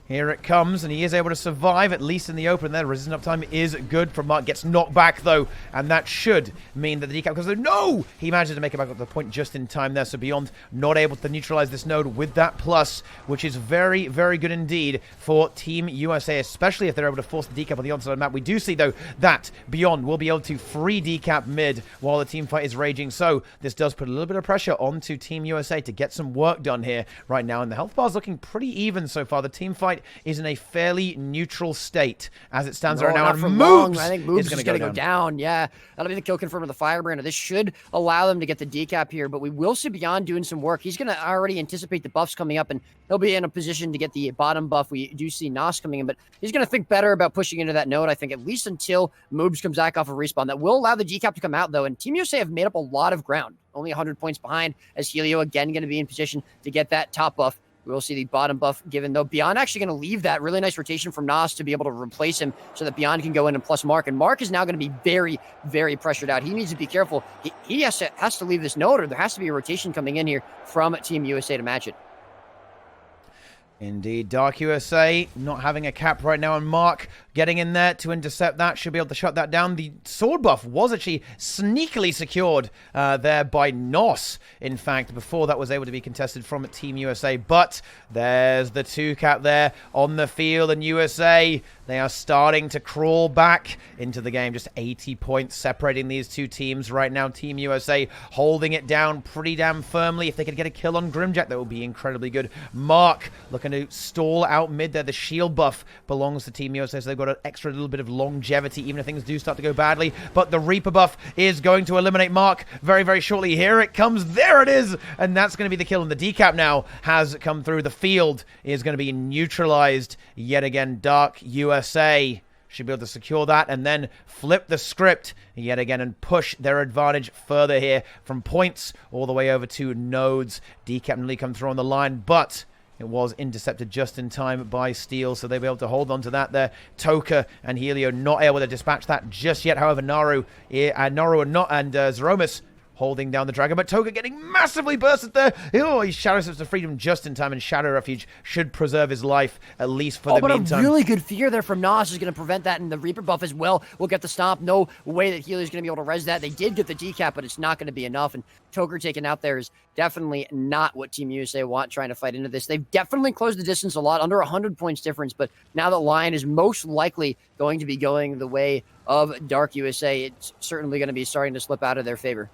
Here it comes, and he is able to survive, at least in the open there. Resistance uptime is good from Mark. Gets knocked back, though, and that should mean that the decap goes, no! He manages to make it back up to the point just in time there, so Beyond not able to neutralize this node with that plus, which is very, very good indeed for Team USA, especially if they're able to force the decap on the onside of the map. We do see, though, that Beyond will be able to free decap mid while the team fight is raging, so this does put a little bit of pressure onto Team USA to get some work done here right now, and the health bar is looking pretty even so far. The team fight is in a fairly neutral state as it stands right now, and Moves I think Moves is going to go down. Yeah, that'll be the kill confirmed of the Firebrander. This should allow them to get the decap here, but we will see Beyond doing some work. He's going to already anticipate the buffs coming up, and he'll be in a position to get the bottom buff. We do see Nos coming in, but he's going to think better about pushing into that node, I think, at least until Moves comes back off of respawn. That will allow the decap to come out, though, and Team USA have made up a lot of ground. Only 100 points behind, as Helio again going to be in position to get that top buff. We will see the bottom buff given, though. Beyond actually going to leave that really nice rotation from Nos to be able to replace him so that Beyond can go in and plus Mark. And Mark is now going to be very, very pressured out. He needs to be careful. He has to leave this node, or there has to be a rotation coming in here from Team USA to match it. Indeed, Dark USA not having a cap right now, and Mark getting in there to intercept that, should be able to shut that down. The sword buff was actually sneakily secured there by Nos, in fact, before that was able to be contested from Team USA, but there's the 2 cap there on the field, and USA, they are starting to crawl back into the game. Just 80 points separating these two teams right now. Team USA holding it down pretty damn firmly. If they could get a kill on Grimjack, that would be incredibly good. Mark looking to stall out mid there. The shield buff belongs to Team USA, so they've got an extra little bit of longevity, even if things do start to go badly. But the Reaper buff is going to eliminate Mark very, very shortly. Here it comes. There it is. And that's going to be the kill. And the decap now has come through. The field is going to be neutralized yet again. Dark USA should be able to secure that and then flip the script yet again and push their advantage further here from points all the way over to nodes. Decap nearly come through on the line, but it was intercepted just in time by Steel, so they'll be able to hold on to that there. Toka and Helio not able to dispatch that just yet. However, Naru and Zeromus holding down the dragon, but Toka getting massively bursted there. Oh, he Shadow Steps to freedom just in time, and Shadow Refuge should preserve his life, at least for the meantime. A really good fear there from Nos is going to prevent that, and the Reaper buff as well will get the stomp. No way that Helio's going to be able to res that. They did get the decap, but it's not going to be enough, and Toker taken out there is definitely not what Team USA want trying to fight into this. They've definitely closed the distance a lot, under 100 points difference, but now that Lion is most likely going to be going the way of Dark USA, it's certainly going to be starting to slip out of their favor.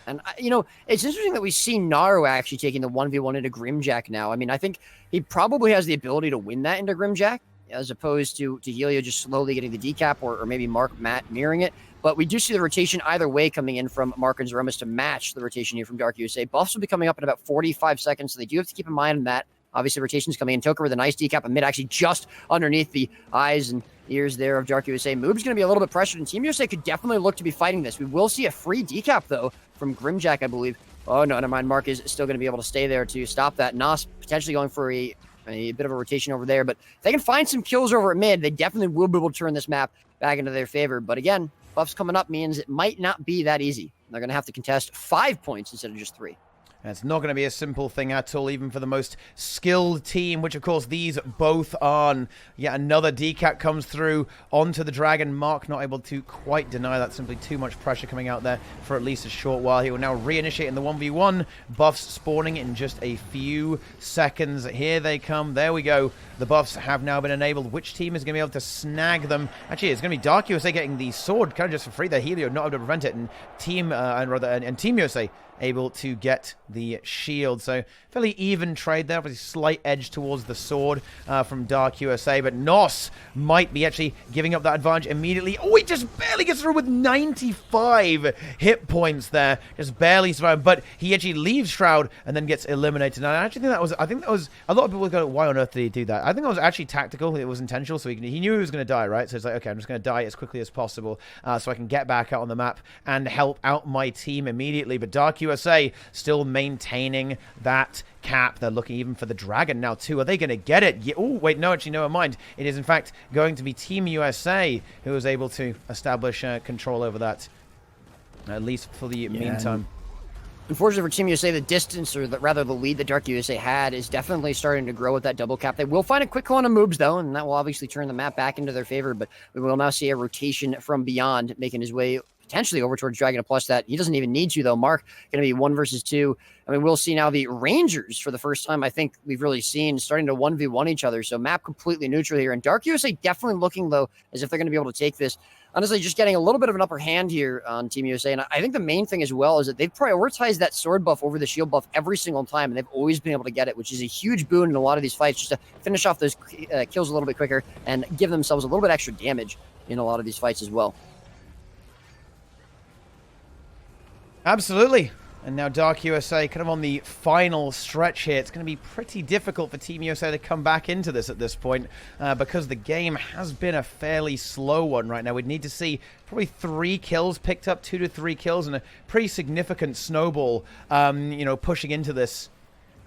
And, you know, it's interesting that we see Naru actually taking the 1v1 into Grimjack now. I mean, I think he probably has the ability to win that into Grimjack, as opposed to Helio just slowly getting the decap, or maybe Mark Matt mirroring it. But we do see the rotation either way coming in from Mark and Zeromus to match the rotation here from Dark USA. Buffs will be coming up in about 45 seconds, so they do have to keep in mind that. Obviously, rotation's coming in. Toker with a nice decap amid, actually just underneath the eyes and ears there of Dark USA. Moob's going to be a little bit pressured, and Team USA could definitely look to be fighting this. We will see a free decap, though, from Grimjack, I believe. Oh, no, never mind. Mark is still going to be able to stay there to stop that. Nos potentially going for a bit of a rotation over there, but if they can find some kills over at mid, they definitely will be able to turn this map back into their favor. But again, buffs coming up means it might not be that easy. They're going to have to contest 5 points instead of just 3. And it's not going to be a simple thing at all, even for the most skilled team, which, of course, these both are. Yet another decap comes through onto the Dragon. Mark not able to quite deny that. Simply too much pressure coming out there for at least a short while. He will now reinitiate in the 1v1. Buffs spawning in just a few seconds. Here they come. There we go. The buffs have now been enabled. Which team is going to be able to snag them? Actually, it's going to be Dark USA getting the sword kind of just for free there. Helio not able to prevent it. And Team USA able to get the shield. So fairly even trade there. Obviously slight edge towards the sword from Dark USA. But Nos might be actually giving up that advantage immediately. Oh, he just barely gets through with 95 hit points there. Just barely survived. But he actually leaves Shroud and then gets eliminated. And I actually think that was, a lot of people go, why on earth did he do that? I think that was actually tactical. It was intentional. So he knew he was going to die, right? So it's like, okay, I'm just going to die as quickly as possible so I can get back out on the map and help out my team immediately. But Dark USA still maintaining that cap. They're looking even for the Dragon now too. Are they going to get it? Yeah. Oh, wait, no, actually, never mind. It is in fact going to be Team USA who is able to establish control over that, at least for the meantime. Unfortunately for Team USA, the distance, or rather the lead that Dark USA had, is definitely starting to grow with that double cap. They will find a quick call on the moves, though, and that will obviously turn the map back into their favor, but we will now see a rotation from Beyond making his way potentially over towards Dragon Plus that he doesn't even need to, though. Mark going to be 1 versus 2. I mean, we'll see now the Rangers for the first time I think we've really seen starting to 1v1 each other, so map completely neutral here, and Dark USA definitely looking, though, as if they're going to be able to take this. Honestly, just getting a little bit of an upper hand here on Team USA. And I think the main thing as well is that they've prioritized that sword buff over the shield buff every single time, and they've always been able to get it, which is a huge boon in a lot of these fights, just to finish off those kills a little bit quicker and give themselves a little bit extra damage in a lot of these fights as well. Absolutely. And now Dark USA kind of on the final stretch here. It's going to be pretty difficult for Team USA to come back into this at this point because the game has been a fairly slow one right now. We'd need to see probably 3 kills picked up, 2 to 3 kills, and a pretty significant snowball, you know, pushing into this.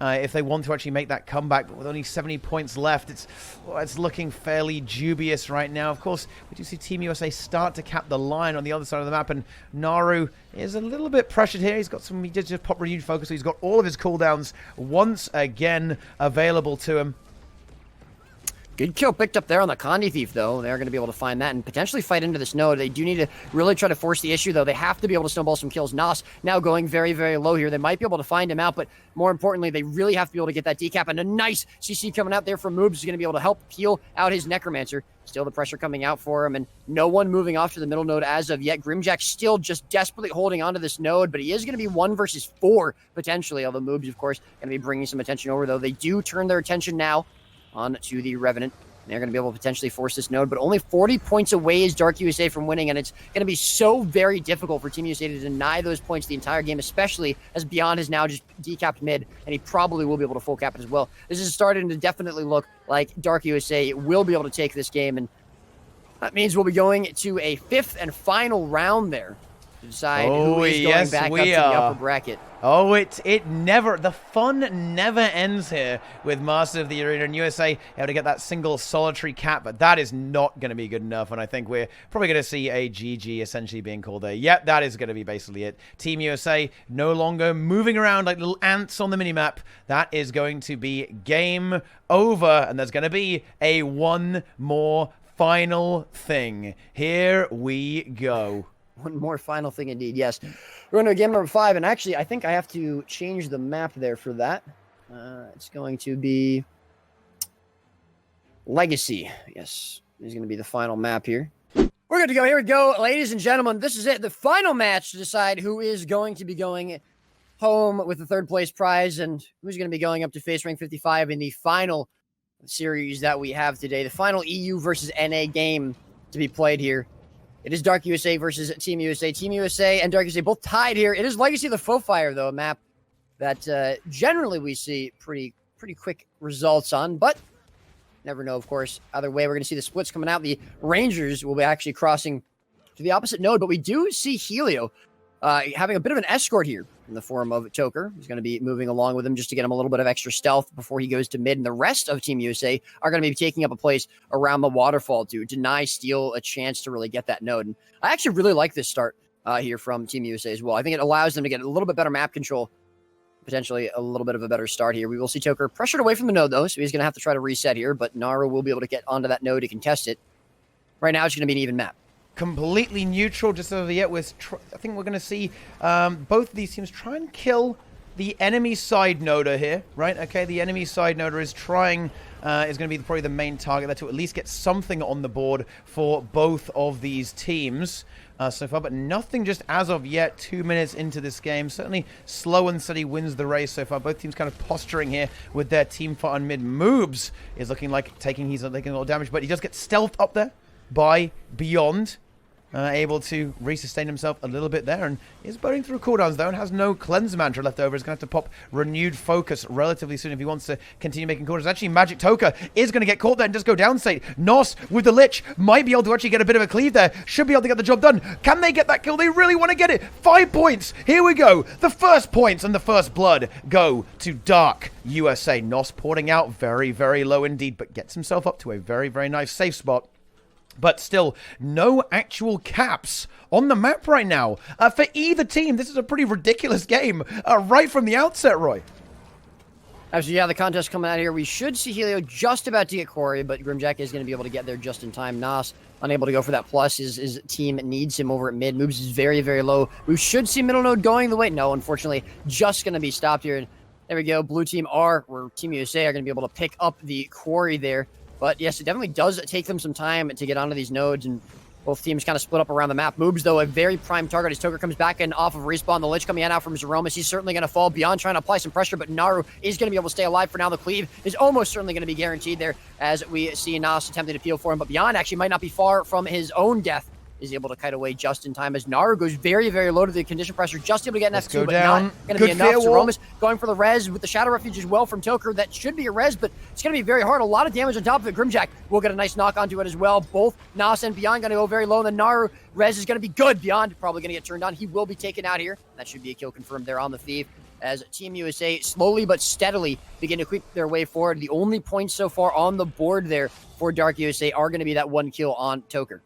If they want to actually make that comeback, but with only 70 points left, it's looking fairly dubious right now. Of course, we do see Team USA start to cap the line on the other side of the map, and Naru is a little bit pressured here. He did just pop renewed focus, so he's got all of his cooldowns once again available to him. Good kill picked up there on the Condi Thief, though. They're going to be able to find that and potentially fight into this node. They do need to really try to force the issue, though. They have to be able to snowball some kills. Nos now going very, very low here. They might be able to find him out, but more importantly, they really have to be able to get that decap. And a nice CC coming out there from Moobs is going to be able to help peel out his Necromancer. Still the pressure coming out for him, and no one moving off to the middle node as of yet. Grimjack still just desperately holding onto this node, but he is going to be 1 versus 4, potentially, although Moobs, of course, going to be bringing some attention over, though. They do turn their attention now on to the Revenant. They're going to be able to potentially force this node, but only 40 points away is Dark USA from winning, and it's going to be so very difficult for Team USA to deny those points the entire game, especially as Beyond is now just decapped mid, and he probably will be able to full cap it as well. This is starting to definitely look like Dark USA will be able to take this game, and that means we'll be going to a 5th and final round there to decide who is going back up to the upper bracket. Oh, the fun never ends here with Master of the Arena, and USA able to get that single solitary cap, but that is not going to be good enough, and I think we're probably going to see a GG essentially being called there. Yep, that is going to be basically it. Team USA no longer moving around like little ants on the minimap. That is going to be game over, and there's going to be a one more final thing. Here we go. One more final thing indeed, yes. We're going to game number 5, and actually, I think I have to change the map there for that. It's going to be Legacy. Yes, this is going to be the final map here. We're good to go. Here we go, ladies and gentlemen. This is it, the final match to decide who is going to be going home with the 3rd place prize and who's going to be going up to face rank 55 in the final series that we have today. The final EU versus NA game to be played here. It is Dark USA versus Team USA. Team USA and Dark USA both tied here. It is Legacy of the Faux Fire, though, a map that generally we see pretty quick results on, but never know, of course. Either way, we're going to see the splits coming out. The Rangers will be actually crossing to the opposite node, but we do see Helio having a bit of an escort here in the form of Toker. He's going to be moving along with him just to get him a little bit of extra stealth before he goes to mid, and the rest of Team USA are going to be taking up a place around the waterfall to deny Steel a chance to really get that node. And I actually really like this start here from Team USA as well. I think it allows them to get a little bit better map control, potentially a little bit of a better start here. We will see Toker pressured away from the node, though, so he's going to have to try to reset here, but Naru will be able to get onto that node to contest it. Right now, it's going to be an even map. Completely neutral just over yet. I think we're going to see both of these teams try and kill the enemy side noder here, right? Okay, the enemy side noder is trying, is going to be probably the main target there to at least get something on the board for both of these teams so far, but nothing just as of yet. 2 minutes into this game. Certainly slow and steady wins the race so far. Both teams kind of posturing here with their team fight on mid. Moobs is looking like taking a little damage, but he does get stealth up there by Beyond, able to resustain himself a little bit there, and is burning through cooldowns though, and has no cleanse mantra left over. He's going to have to pop renewed focus relatively soon if he wants to continue making cooldowns. Actually, Magic Toka is going to get caught there and just go down state. Nos with the Lich might be able to actually get a bit of a cleave there. Should be able to get the job done. Can they get that kill? They really want to get it. 5 points. Here we go. The first points and the first blood go to Dark USA. Nos porting out very, very low indeed, but gets himself up to a very, very nice safe spot. But still, no actual caps on the map right now. For either team, this is a pretty ridiculous game right from the outset, Roy. Actually, yeah, the contest coming out here. We should see Helio just about to get Quarry, but Grimjack is going to be able to get there just in time. Nas unable to go for that plus. His team needs him over at mid. Moves is very, very low. We should see middle node going the way. No, unfortunately, just going to be stopped here. And there we go. Blue team or Team USA are going to be able to pick up the Quarry there. But yes, it definitely does take them some time to get onto these nodes, and both teams kind of split up around the map. Moobs, though, a very prime target as Toker comes back in off of respawn. The Lich coming in out from Zeromus. He's certainly going to fall beyond trying to apply some pressure, but Naru is going to be able to stay alive for now. The cleave is almost certainly going to be guaranteed there as we see Nas attempting to peel for him, but Beyond actually might not be far from his own death. Is able to kite away just in time as Naru goes very, very low to the condition pressure, just able to get an F2, but not going to be enough. Zeromus going for the res with the Shadow Refuge as well from Toker. That should be a res, but it's going to be very hard. A lot of damage on top of it. Grimjack will get a nice knock onto it as well. Both Nas and Beyond going to go very low, and the Naru res is going to be good. Beyond probably going to get turned on. He will be taken out here. That should be a kill confirmed there on the Thief as Team USA slowly but steadily begin to creep their way forward. The only points so far on the board there for Dark USA are going to be that one kill on Toker.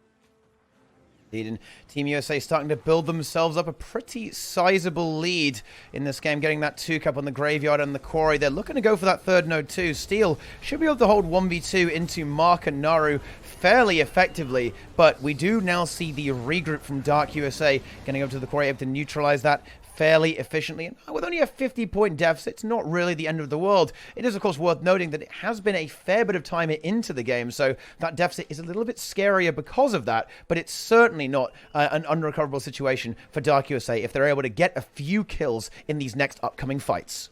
And Team USA starting to build themselves up a pretty sizable lead in this game, getting that 2-cap on the Graveyard and the Quarry. They're looking to go for that third node too. Steel should be able to hold 1v2 into Mark and Naru fairly effectively, but we do now see the regroup from Dark USA getting up to the Quarry, able to neutralize that fairly efficiently. And with only a 50-point deficit, it's not really the end of the world. It is, of course, worth noting that it has been a fair bit of time into the game, so that deficit is a little bit scarier because of that, but it's certainly not an unrecoverable situation for Dark USA if they're able to get a few kills in these next upcoming fights.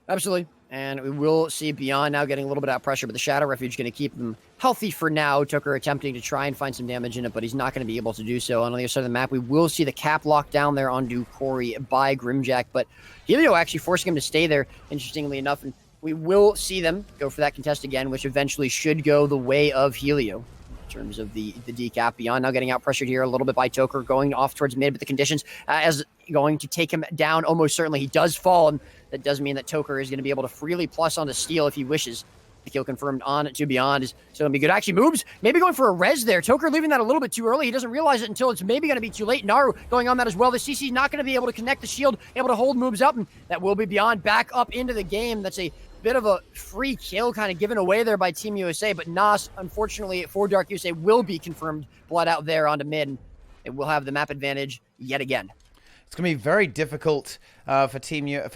Absolutely. And we will see Beyond now getting a little bit out of pressure, but the Shadow Refuge is going to keep him healthy for now. Toker attempting to try and find some damage in it, but he's not going to be able to do so. On the other side of the map, we will see the cap lock down there onto Quarry by Grimjack, but Helio actually forcing him to stay there, interestingly enough. And we will see them go for that contest again, which eventually should go the way of Helio in terms of the decap. Beyond now getting out pressured here a little bit by Toker, going off towards mid, but the conditions as going to take him down almost certainly. He does fall, and that does mean that Toker is going to be able to freely plus onto Steel if he wishes. The kill confirmed on to Beyond is so going to be good. Actually moves, maybe going for a res there. Toker leaving that a little bit too early. He doesn't realize it until it's maybe going to be too late. Naru going on that as well. The CC not going to be able to connect the shield, able to hold moves up, and that will be Beyond back up into the game. That's a bit of a free kill kind of given away there by Team USA, but Nas, unfortunately, for Dark USA will be confirmed blood out there onto mid, and it will have the map advantage yet again. It's going to be very difficult for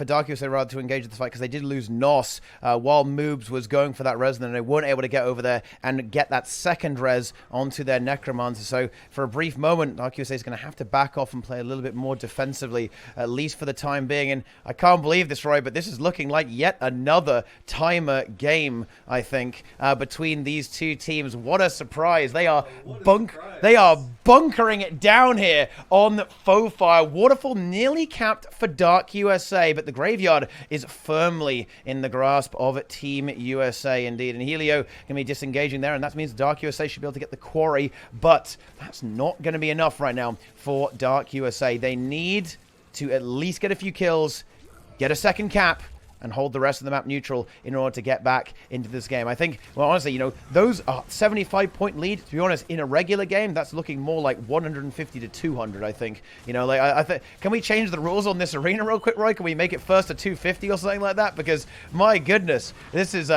Dark USA rather to engage in this fight because they did lose Nos while Moobs was going for that res, and they weren't able to get over there and get that second res onto their Necromancer. So for a brief moment, Dark USA is going to have to back off and play a little bit more defensively, at least for the time being. And I can't believe this, Roy, but this is looking like yet another timer game, I think, between these two teams. What a surprise. They are bunkering it down here on Faux Fire. Waterfall nearly capped for Dark USA, but the Graveyard is firmly in the grasp of Team USA indeed. And Helio going to be disengaging there, and that means Dark USA should be able to get the Quarry, but that's not going to be enough right now for Dark USA. They need to at least get a few kills, get a second cap, and hold the rest of the map neutral in order to get back into this game. I think, well, honestly, you know, those are 75-point lead. To be honest, in a regular game, that's looking more like 150 to 200, I think. You know, like, I think, can we change the rules on this arena real quick, Roy? Can we make it first to 250 or something like that? Because, my goodness, this is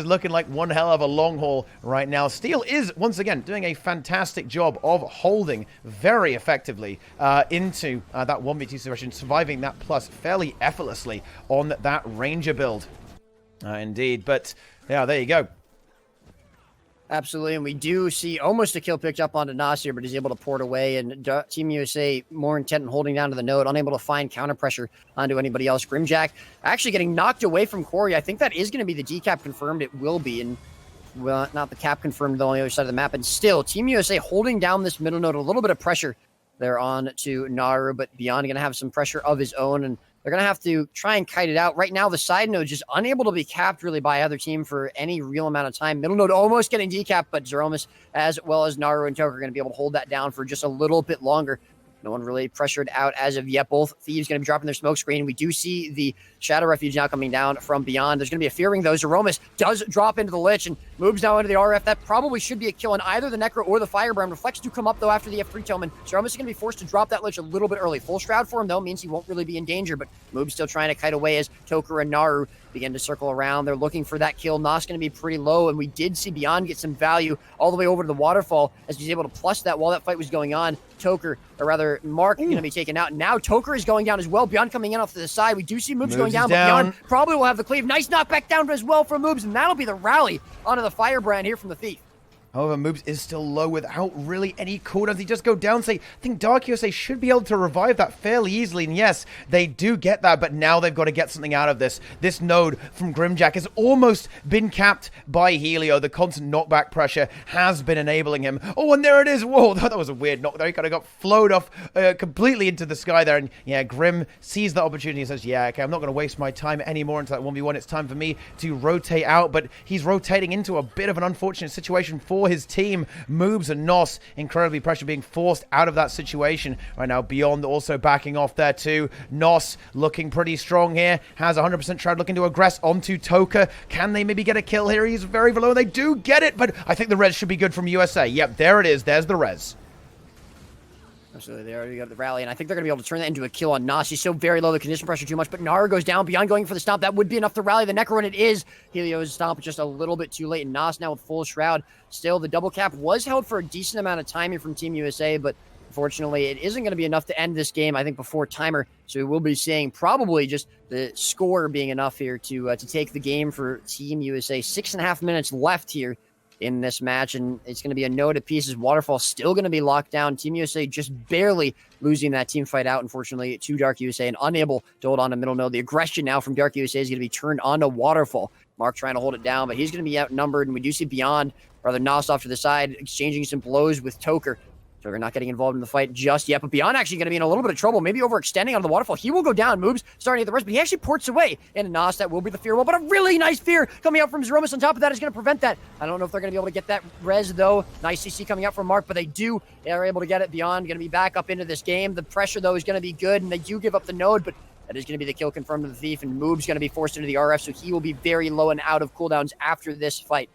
looking like one hell of a long haul right now. Steel is, once again, doing a fantastic job of holding very effectively into that 1v2 situation, surviving that plus fairly effortlessly on that Ranger build. Indeed, but yeah, there you go. Absolutely, and we do see almost a kill picked up onto Nasir, but he's able to port away, and Team USA more intent on holding down to the node, unable to find counter pressure onto anybody else. Grimjack actually getting knocked away from Quarry. I think that is going to be the decap confirmed. It will be, and well, not the cap confirmed though on the other side of the map. And still, Team USA holding down this middle node, a little bit of pressure there on to Naru, but Beyond going to have some pressure of his own, and they're going to have to try and kite it out. Right now, the side node just unable to be capped really by either team for any real amount of time. Middle node almost getting decapped, but Zeromus as well as Naru and Toker are going to be able to hold that down for just a little bit longer. No one really pressured out as of yet. Both Thieves going to be dropping their smoke screen. We do see the Shadow Refuge now coming down from beyond. There's going to be a fearing, though. Zeromus does drop into the Lich and moves now into the RF. That probably should be a kill on either the Necro or the Firebrand. Reflects do come up, though, after the F3 tome, and Zeromus is going to be forced to drop that Lich a little bit early. Full Shroud for him, though, means he won't really be in danger, but Moob's still trying to kite away as Toker and Naru begin to circle around. They're looking for that kill. Nos going to be pretty low, and we did see Beyond get some value all the way over to the waterfall as he's able to plus that while that fight was going on. Toker, or rather Mark, going to be taken out. Now Toker is going down as well. Beyond coming in off to the side. We do see Moobs going down, but Beyond probably will have the cleave. Nice knockback down as well from Moobs, and that'll be the rally onto the Firebrand here from the Thief. However, Moobs is still low without really any cooldowns. He just go down, say, I think Dark USA should be able to revive that fairly easily. And yes, they do get that, but now they've got to get something out of this. This node from Grimjack has almost been capped by Helio. The constant knockback pressure has been enabling him. Oh, and there it is. Whoa, that was a weird knock there. He kind of got flowed off completely into the sky there. And yeah, Grim sees the opportunity and says, yeah, okay, I'm not going to waste my time anymore into that 1v1. It's time for me to rotate out. But he's rotating into a bit of an unfortunate situation for his team. Moobs and Nos incredibly pressure, being forced out of that situation right now. Beyond also backing off there too. Nos looking pretty strong here, has 100% Shroud, looking to aggress onto Toker. Can they maybe get a kill here? He's very below. They do get it, but I think the res should be good from USA. Yep, there it is. There's the res. Absolutely, they already got the rally, and I think they're going to be able to turn that into a kill on Nos. He's so very low, the condition pressure too much, but Nara goes down. Beyond going for the stomp, that would be enough to rally the Necro, and it is. Helio's stomp just a little bit too late, and Nos now with full Shroud. Still, the double cap was held for a decent amount of time here from Team USA, but unfortunately, it isn't going to be enough to end this game, I think, before timer, so we will be seeing probably just the score being enough here to take the game for Team USA. 6.5 minutes left here in this match, and it's going to be a no to pieces. Waterfall still going to be locked down. Team USA just barely losing that team fight out, unfortunately, to Dark USA, and unable to hold on to middle node. The aggression now from Dark USA is going to be turned onto Waterfall. Mark trying to hold it down, but he's going to be outnumbered, and we do see Beyond, rather Nos off to the side, exchanging some blows with Toker. So we're not getting involved in the fight just yet, but Beyond actually going to be in a little bit of trouble, maybe overextending on the waterfall. He will go down, moves, starting at the rest, but he actually ports away. And Nos, that will be the fear wall, but a really nice fear coming out from Zeromus on top of that is going to prevent that. I don't know if they're going to be able to get that res, though. Nice CC coming out from Mark, but they are able to get it. Beyond going to be back up into this game. The pressure, though, is going to be good, and they do give up the node, but that is going to be the kill confirmed to the Thief, and Moob's going to be forced into the RF, so he will be very low and out of cooldowns after this fight.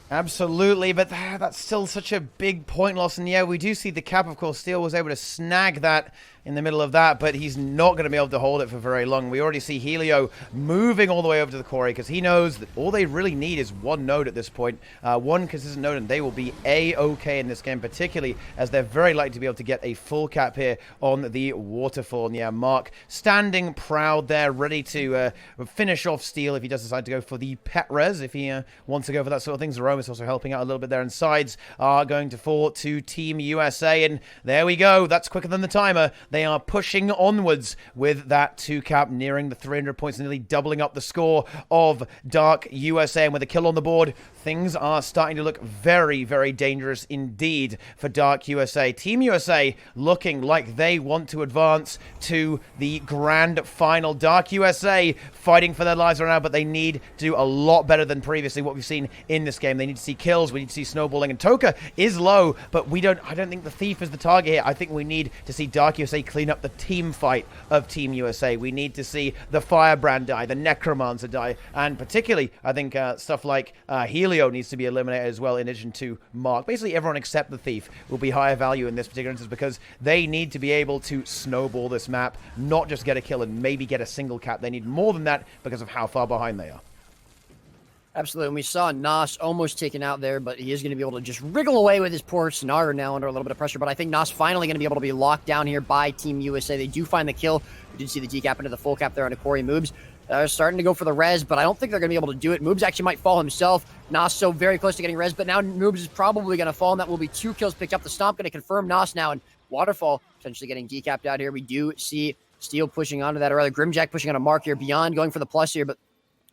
Absolutely, but that's still such a big point loss. And yeah, we do see the cap, of course. Steel was able to snag that in the middle of that, but he's not going to be able to hold it for very long. We already see Helio moving all the way over to the quarry because he knows that all they really need is one node at this point. One consistent node, and they will be A-okay in this game, particularly as they're very likely to be able to get a full cap here on the waterfall. And yeah, Mark standing proud there, ready to finish off Steel if he does decide to go for the pet res, if he wants to go for that sort of thing. Zeromus also helping out a little bit there, and sides are going to fall to Team USA, and there we go. That's quicker than the timer. They are pushing onwards with that 2-cap, nearing the 300 points, nearly doubling up the score of Dark USA. And with a kill on the board, things are starting to look very, very dangerous indeed for Dark USA. Team USA looking like they want to advance to the grand final. Dark USA fighting for their lives right now, but they need to do a lot better than previously what we've seen in this game. They need to see kills, we need to see snowballing, and Toka is low, but I don't think the Thief is the target here. I think we need to see Dark USA clean up the team fight of Team USA. We need to see the Firebrand die, the Necromancer die, and particularly, I think stuff like Helio needs to be eliminated as well, in addition to Mark. Basically, everyone except the Thief will be higher value in this particular instance because they need to be able to snowball this map, not just get a kill and maybe get a single cap. They need more than that because of how far behind they are. Absolutely, and we saw Nos almost taken out there, but he is going to be able to just wriggle away with his poor Naru now under a little bit of pressure, but I think Nos finally going to be able to be locked down here by Team USA. They do find the kill. We did see the decap into the full cap there on Corey. Moobs starting to go for the res, but I don't think they're going to be able to do it. Moobs actually might fall himself. Nos so very close to getting res, but now Moobs is probably going to fall, and that will be 2 kills picked up. The stomp going to confirm Nos now, and Waterfall potentially getting decapped out here. We do see Steel pushing onto that, or rather Grimjack pushing on a Mark here. Beyond going for the plus here, but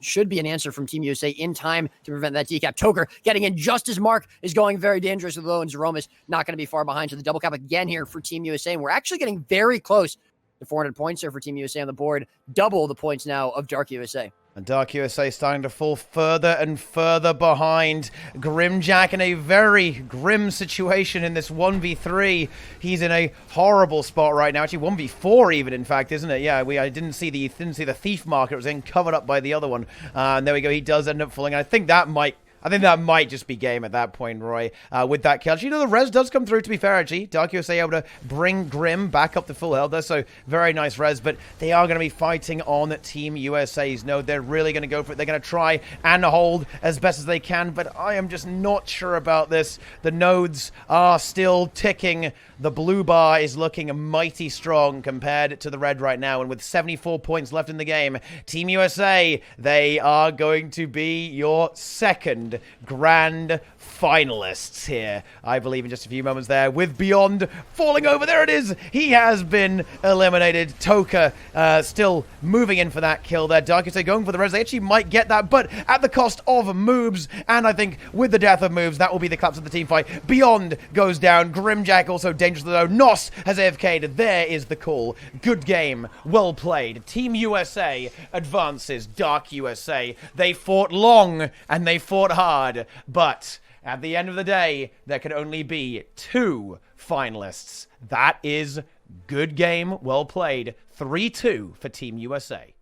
should be an answer from Team USA in time to prevent that decap. Toker getting in just as Mark is going very dangerous with low, and Zeromus not going to be far behind. So the double cap again here for Team USA, and we're actually getting very close to 400 points here for Team USA on the board. Double the points now of Dark USA. And Dark USA starting to fall further and further behind. Grimjack in a very grim situation in this 1v3. He's in a horrible spot right now. Actually, 1v4 even, in fact, isn't it? Yeah, I didn't see the thief marker. It was then covered up by the other one. And there we go. He does end up falling. I think that might just be game at that point, Roy, with that kill. Actually, the res does come through, to be fair, actually. Dark USA able to bring Grim back up to full health there, so very nice res, but they are going to be fighting on Team USA's node. They're really going to go for it. They're going to try and hold as best as they can, but I am just not sure about this. The nodes are still ticking. The blue bar is looking mighty strong compared to the red right now, and with 74 points left in the game, Team USA, they are going to be your second grand finalists here, I believe, in just a few moments there, with Beyond falling over. There it is. He has been eliminated. Toka still moving in for that kill there. Dark USA going for the res. They actually might get that, but at the cost of moves, and I think with the death of moves, that will be the collapse of the team fight. Beyond goes down. Grimjack also dangerous though. Nos has AFK'd. There is the call. Good game. Well played. Team USA advances. Dark USA. They fought long and they fought hard, but at the end of the day, there can only be 2 finalists. That is good game, well played. 3-2 for Team USA.